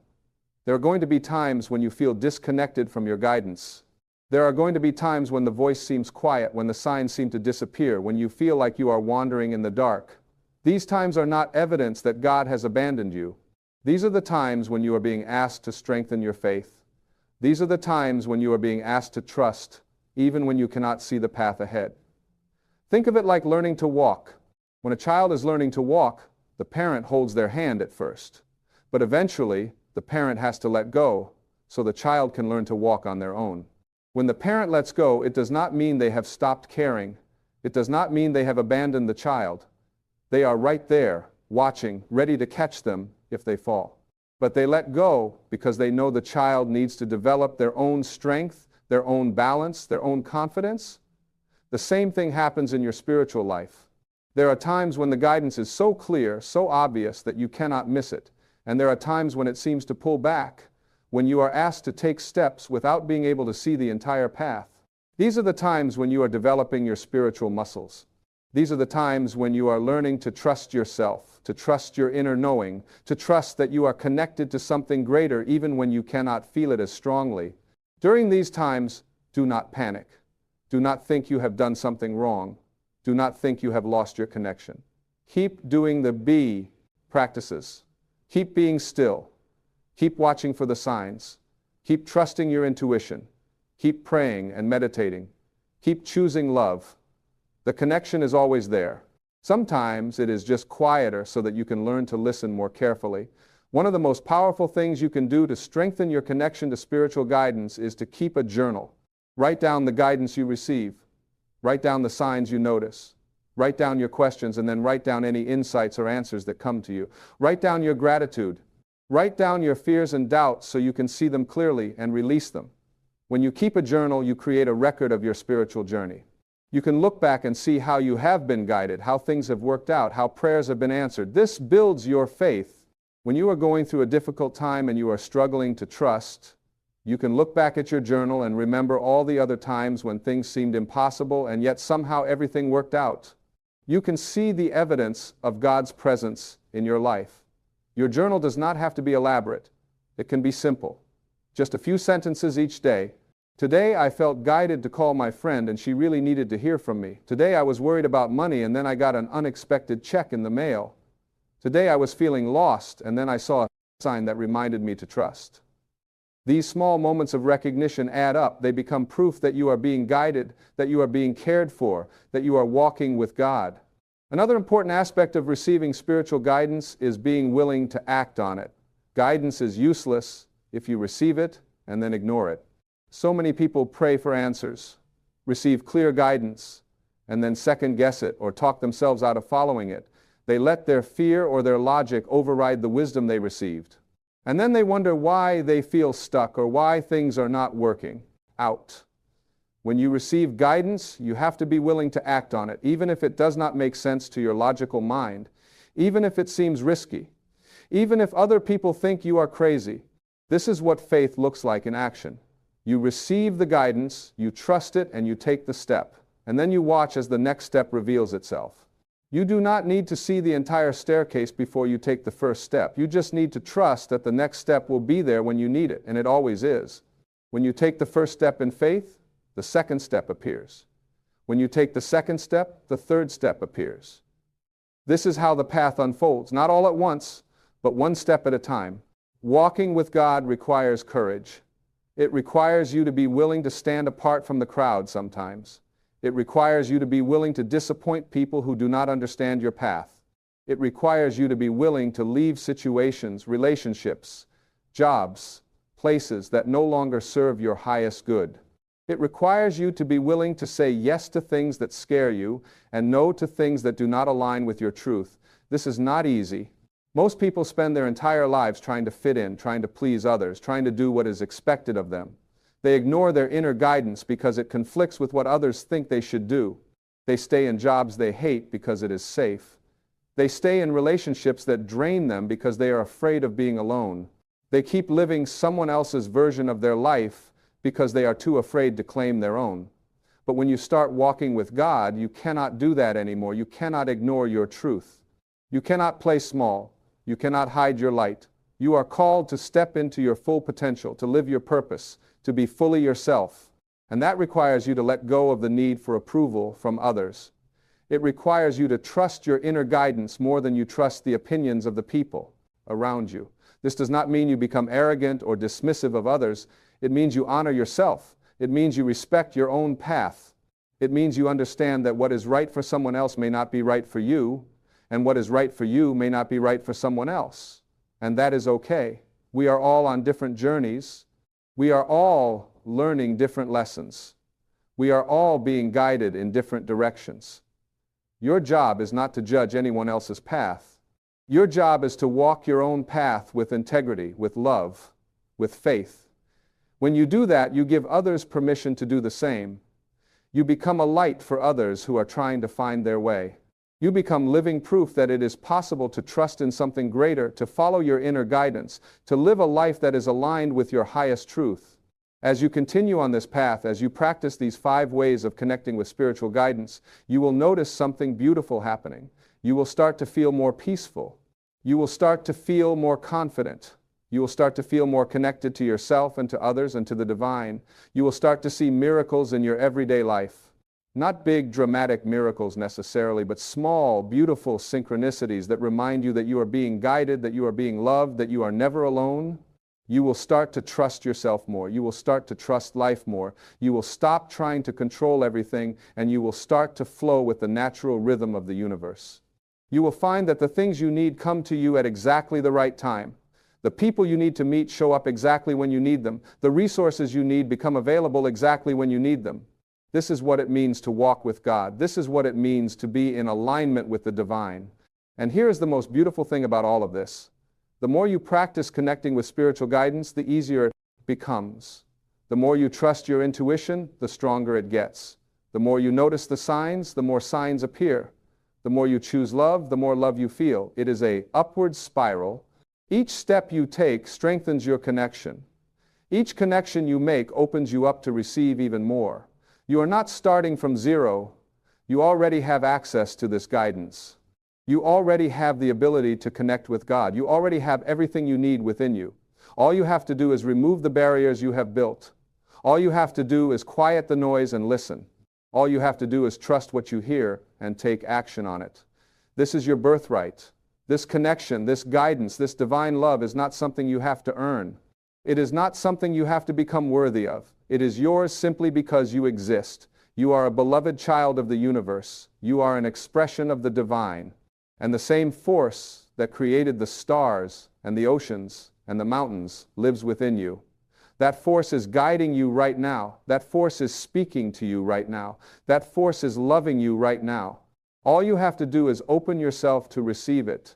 There are going to be times when you feel disconnected from your guidance. There are going to be times when the voice seems quiet, when the signs seem to disappear, when you feel like you are wandering in the dark. These times are not evidence that God has abandoned you. These are the times when you are being asked to strengthen your faith. These are the times when you are being asked to trust, even when you cannot see the path ahead. Think of it like learning to walk. When a child is learning to walk, the parent holds their hand at first. But eventually, the parent has to let go so the child can learn to walk on their own. When the parent lets go, it does not mean they have stopped caring. It does not mean they have abandoned the child. They are right there, watching, ready to catch them if they fall. But they let go because they know the child needs to develop their own strength, their own balance, their own confidence. The same thing happens in your spiritual life. There are times when the guidance is so clear, so obvious that you cannot miss it. And there are times when it seems to pull back, when you are asked to take steps without being able to see the entire path. These are the times when you are developing your spiritual muscles. These are the times when you are learning to trust yourself, to trust your inner knowing, to trust that you are connected to something greater even when you cannot feel it as strongly. During these times, do not panic. Do not think you have done something wrong. Do not think you have lost your connection. Keep doing the be practices. Keep being still. Keep watching for the signs. Keep trusting your intuition. Keep praying and meditating. Keep choosing love. The connection is always there. Sometimes it is just quieter so that you can learn to listen more carefully. One of the most powerful things you can do to strengthen your connection to spiritual guidance is to keep a journal. Write down the guidance you receive. Write down the signs you notice. Write down your questions and then write down any insights or answers that come to you. Write down your gratitude. Write down your fears and doubts so you can see them clearly and release them. When you keep a journal, you create a record of your spiritual journey. You can look back and see how you have been guided, how things have worked out, how prayers have been answered. This builds your faith. When you are going through a difficult time and you are struggling to trust, you can look back at your journal and remember all the other times when things seemed impossible and yet somehow everything worked out. You can see the evidence of God's presence in your life. Your journal does not have to be elaborate. It can be simple. Just a few sentences each day. Today I felt guided to call my friend and she really needed to hear from me. Today I was worried about money and then I got an unexpected check in the mail. Today I was feeling lost and then I saw a sign that reminded me to trust. These small moments of recognition add up. They become proof that you are being guided, that you are being cared for, that you are walking with God. Another important aspect of receiving spiritual guidance is being willing to act on it. Guidance is useless if you receive it and then ignore it. So many people pray for answers, receive clear guidance, and then second-guess it or talk themselves out of following it. They let their fear or their logic override the wisdom they received. And then they wonder why they feel stuck or why things are not working out. When you receive guidance, you have to be willing to act on it, even if it does not make sense to your logical mind, even if it seems risky, even if other people think you are crazy. This is what faith looks like in action. You receive the guidance, you trust it, and you take the step. And then you watch as the next step reveals itself. You do not need to see the entire staircase before you take the first step. You just need to trust that the next step will be there when you need it, and it always is. When you take the first step in faith, the second step appears. When you take the second step, the third step appears. This is how the path unfolds, not all at once, but one step at a time. Walking with God requires courage. It requires you to be willing to stand apart from the crowd sometimes. It requires you to be willing to disappoint people who do not understand your path. It requires you to be willing to leave situations, relationships, jobs, places that no longer serve your highest good. It requires you to be willing to say yes to things that scare you and no to things that do not align with your truth. This is not easy. Most people spend their entire lives trying to fit in, trying to please others, trying to do what is expected of them. They ignore their inner guidance because it conflicts with what others think they should do. They stay in jobs they hate because it is safe. They stay in relationships that drain them because they are afraid of being alone. They keep living someone else's version of their life because they are too afraid to claim their own. But when you start walking with God, you cannot do that anymore. You cannot ignore your truth. You cannot play small. You cannot hide your light. You are called to step into your full potential, to live your purpose, to be fully yourself. And that requires you to let go of the need for approval from others. It requires you to trust your inner guidance more than you trust the opinions of the people around you. This does not mean you become arrogant or dismissive of others. It means you honor yourself. It means you respect your own path. It means you understand that what is right for someone else may not be right for you, and what is right for you may not be right for someone else. And that is okay. We are all on different journeys. We are all learning different lessons. We are all being guided in different directions. Your job is not to judge anyone else's path. Your job is to walk your own path with integrity, with love, with faith. When you do that, you give others permission to do the same. You become a light for others who are trying to find their way. You become living proof that it is possible to trust in something greater, to follow your inner guidance, to live a life that is aligned with your highest truth. As you continue on this path, as you practice these 5 ways of connecting with spiritual guidance, you will notice something beautiful happening. You will start to feel more peaceful. You will start to feel more confident. You will start to feel more connected to yourself and to others and to the divine. You will start to see miracles in your everyday life. Not big, dramatic miracles necessarily, but small, beautiful synchronicities that remind you that you are being guided, that you are being loved, that you are never alone. You will start to trust yourself more. You will start to trust life more. You will stop trying to control everything, and you will start to flow with the natural rhythm of the universe. You will find that the things you need come to you at exactly the right time. The people you need to meet show up exactly when you need them. The resources you need become available exactly when you need them. This is what it means to walk with God. This is what it means to be in alignment with the divine. And here is the most beautiful thing about all of this. The more you practice connecting with spiritual guidance, the easier it becomes. The more you trust your intuition, the stronger it gets. The more you notice the signs, the more signs appear. The more you choose love, the more love you feel. It is an upward spiral. Each step you take strengthens your connection. Each connection you make opens you up to receive even more. You are not starting from zero. You already have access to this guidance. You already have the ability to connect with God. You already have everything you need within you. All you have to do is remove the barriers you have built. All you have to do is quiet the noise and listen. All you have to do is trust what you hear and take action on it. This is your birthright. This connection, this guidance, this divine love is not something you have to earn. It is not something you have to become worthy of. It is yours simply because you exist. You are a beloved child of the universe. You are an expression of the divine. And the same force that created the stars and the oceans and the mountains lives within you. That force is guiding you right now. That force is speaking to you right now. That force is loving you right now. All you have to do is open yourself to receive it.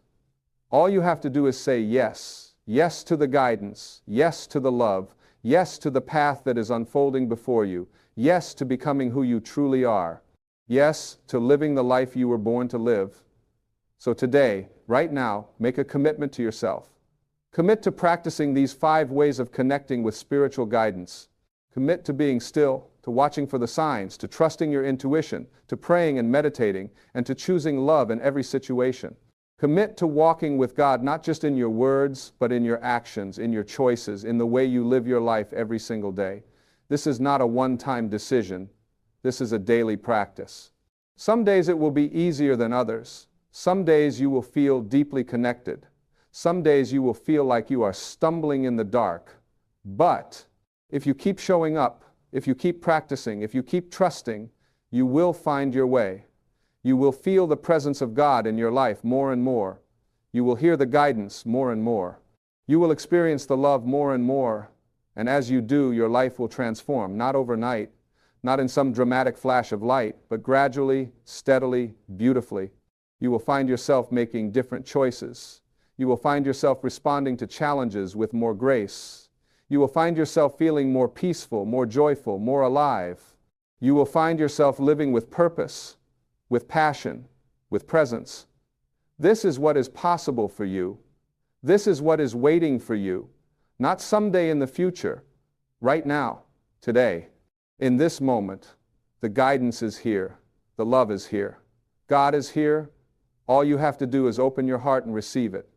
All you have to do is say yes. Yes to the guidance. Yes to the love. Yes to the path that is unfolding before you. Yes to becoming who you truly are. Yes to living the life you were born to live. So today, right now, make a commitment to yourself. Commit to practicing these 5 ways of connecting with spiritual guidance. Commit to being still, to watching for the signs, to trusting your intuition, to praying and meditating, and to choosing love in every situation. Commit to walking with God not just in your words, but in your actions, in your choices, in the way you live your life every single day. This is not a one-time decision. This is a daily practice. Some days it will be easier than others. Some days you will feel deeply connected. Some days you will feel like you are stumbling in the dark. But if you keep showing up, if you keep practicing, if you keep trusting, you will find your way. You will feel the presence of God in your life more and more. You will hear the guidance more and more. You will experience the love more and more. And as you do, your life will transform, not overnight, not in some dramatic flash of light, but gradually, steadily, beautifully. You will find yourself making different choices. You will find yourself responding to challenges with more grace. You will find yourself feeling more peaceful, more joyful, more alive. You will find yourself living with purpose, with passion, with presence. This is what is possible for you. This is what is waiting for you. Not someday in the future, right now, today, in this moment. The guidance is here. The love is here. God is here. All you have to do is open your heart and receive it.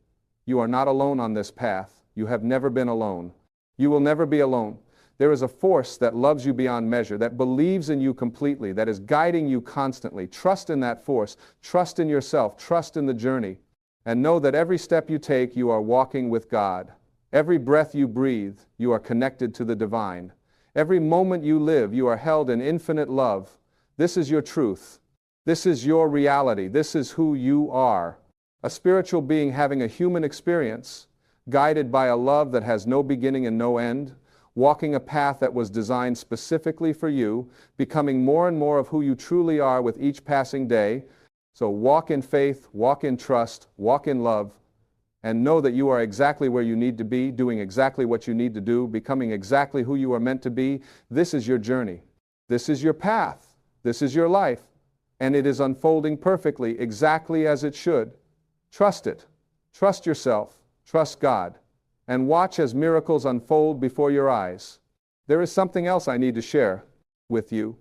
You are not alone on this path. You have never been alone. You will never be alone. There is a force that loves you beyond measure, that believes in you completely, that is guiding you constantly. Trust in that force. Trust in yourself. Trust in the journey. And know that every step you take, you are walking with God. Every breath you breathe, you are connected to the divine. Every moment you live, you are held in infinite love. This is your truth. This is your reality. This is who you are. A spiritual being having a human experience, guided by a love that has no beginning and no end, walking a path that was designed specifically for you, becoming more and more of who you truly are with each passing day. So walk in faith, walk in trust, walk in love, and know that you are exactly where you need to be, doing exactly what you need to do, becoming exactly who you are meant to be. This is your journey. This is your path. This is your life. And it is unfolding perfectly, exactly as it should. Trust it. Trust yourself. Trust God. And watch as miracles unfold before your eyes. There is something else I need to share with you.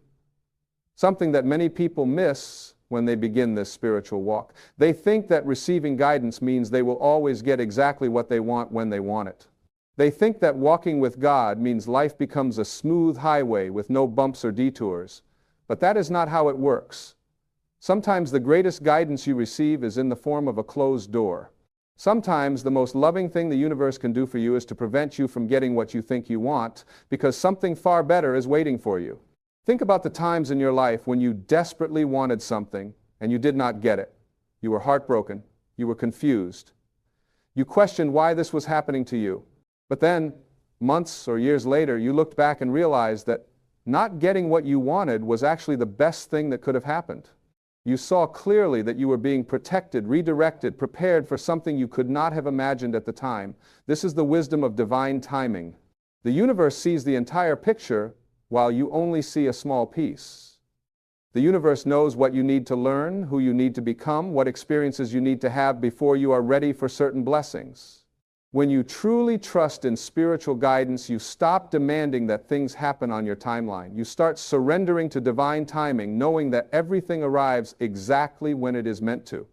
Something that many people miss when they begin this spiritual walk. They think that receiving guidance means they will always get exactly what they want when they want it. They think that walking with God means life becomes a smooth highway with no bumps or detours. But that is not how it works. Sometimes the greatest guidance you receive is in the form of a closed door. Sometimes the most loving thing the universe can do for you is to prevent you from getting what you think you want, because something far better is waiting for you. Think about the times in your life when you desperately wanted something and you did not get it. You were heartbroken. You were confused. You questioned why this was happening to you. But then, months or years later, you looked back and realized that not getting what you wanted was actually the best thing that could have happened. You saw clearly that you were being protected, redirected, prepared for something you could not have imagined at the time. This is the wisdom of divine timing. The universe sees the entire picture while you only see a small piece. The universe knows what you need to learn, who you need to become, what experiences you need to have before you are ready for certain blessings. When you truly trust in spiritual guidance, you stop demanding that things happen on your timeline. You start surrendering to divine timing, knowing that everything arrives exactly when it is meant to.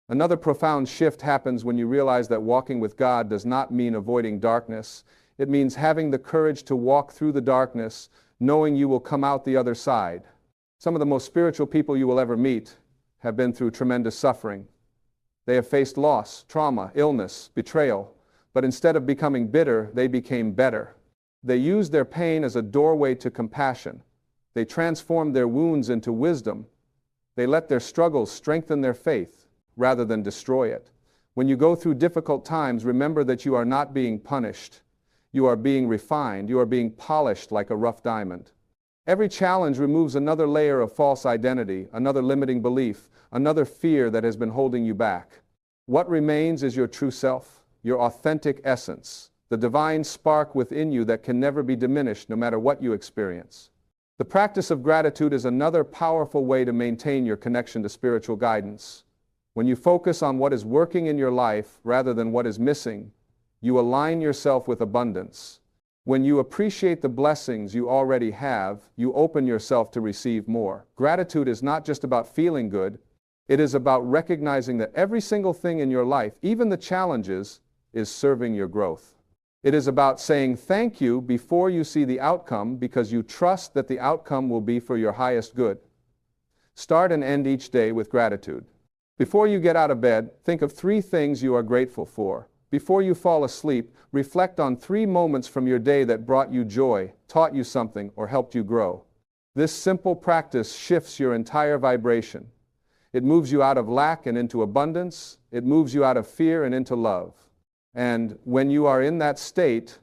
Another profound shift happens when you realize that walking with God does not mean avoiding darkness. It means having the courage to walk through the darkness, knowing you will come out the other side. Some of the most spiritual people you will ever meet have been through tremendous suffering. They have faced loss, trauma, illness, betrayal, but instead of becoming bitter, they became better. They used their pain as a doorway to compassion. They transformed their wounds into wisdom. They let their struggles strengthen their faith rather than destroy it. When you go through difficult times, remember that you are not being punished. You are being refined. You are being polished like a rough diamond. Every challenge removes another layer of false identity, another limiting belief, another fear that has been holding you back. What remains is your true self, your authentic essence, the divine spark within you that can never be diminished no matter what you experience. The practice of gratitude is another powerful way to maintain your connection to spiritual guidance. When you focus on what is working in your life rather than what is missing, you align yourself with abundance. When you appreciate the blessings you already have, you open yourself to receive more. Gratitude is not just about feeling good, it is about recognizing that every single thing in your life, even the challenges, is serving your growth. It is about saying thank you before you see the outcome because you trust that the outcome will be for your highest good. Start and end each day with gratitude. Before you get out of bed, think of 3 things you are grateful for. Before you fall asleep, reflect on 3 moments from your day that brought you joy, taught you something, or helped you grow. This simple practice shifts your entire vibration. It moves you out of lack and into abundance. It moves you out of fear and into love. And when you are in that state,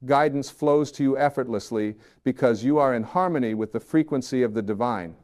guidance flows to you effortlessly because you are in harmony with the frequency of the divine.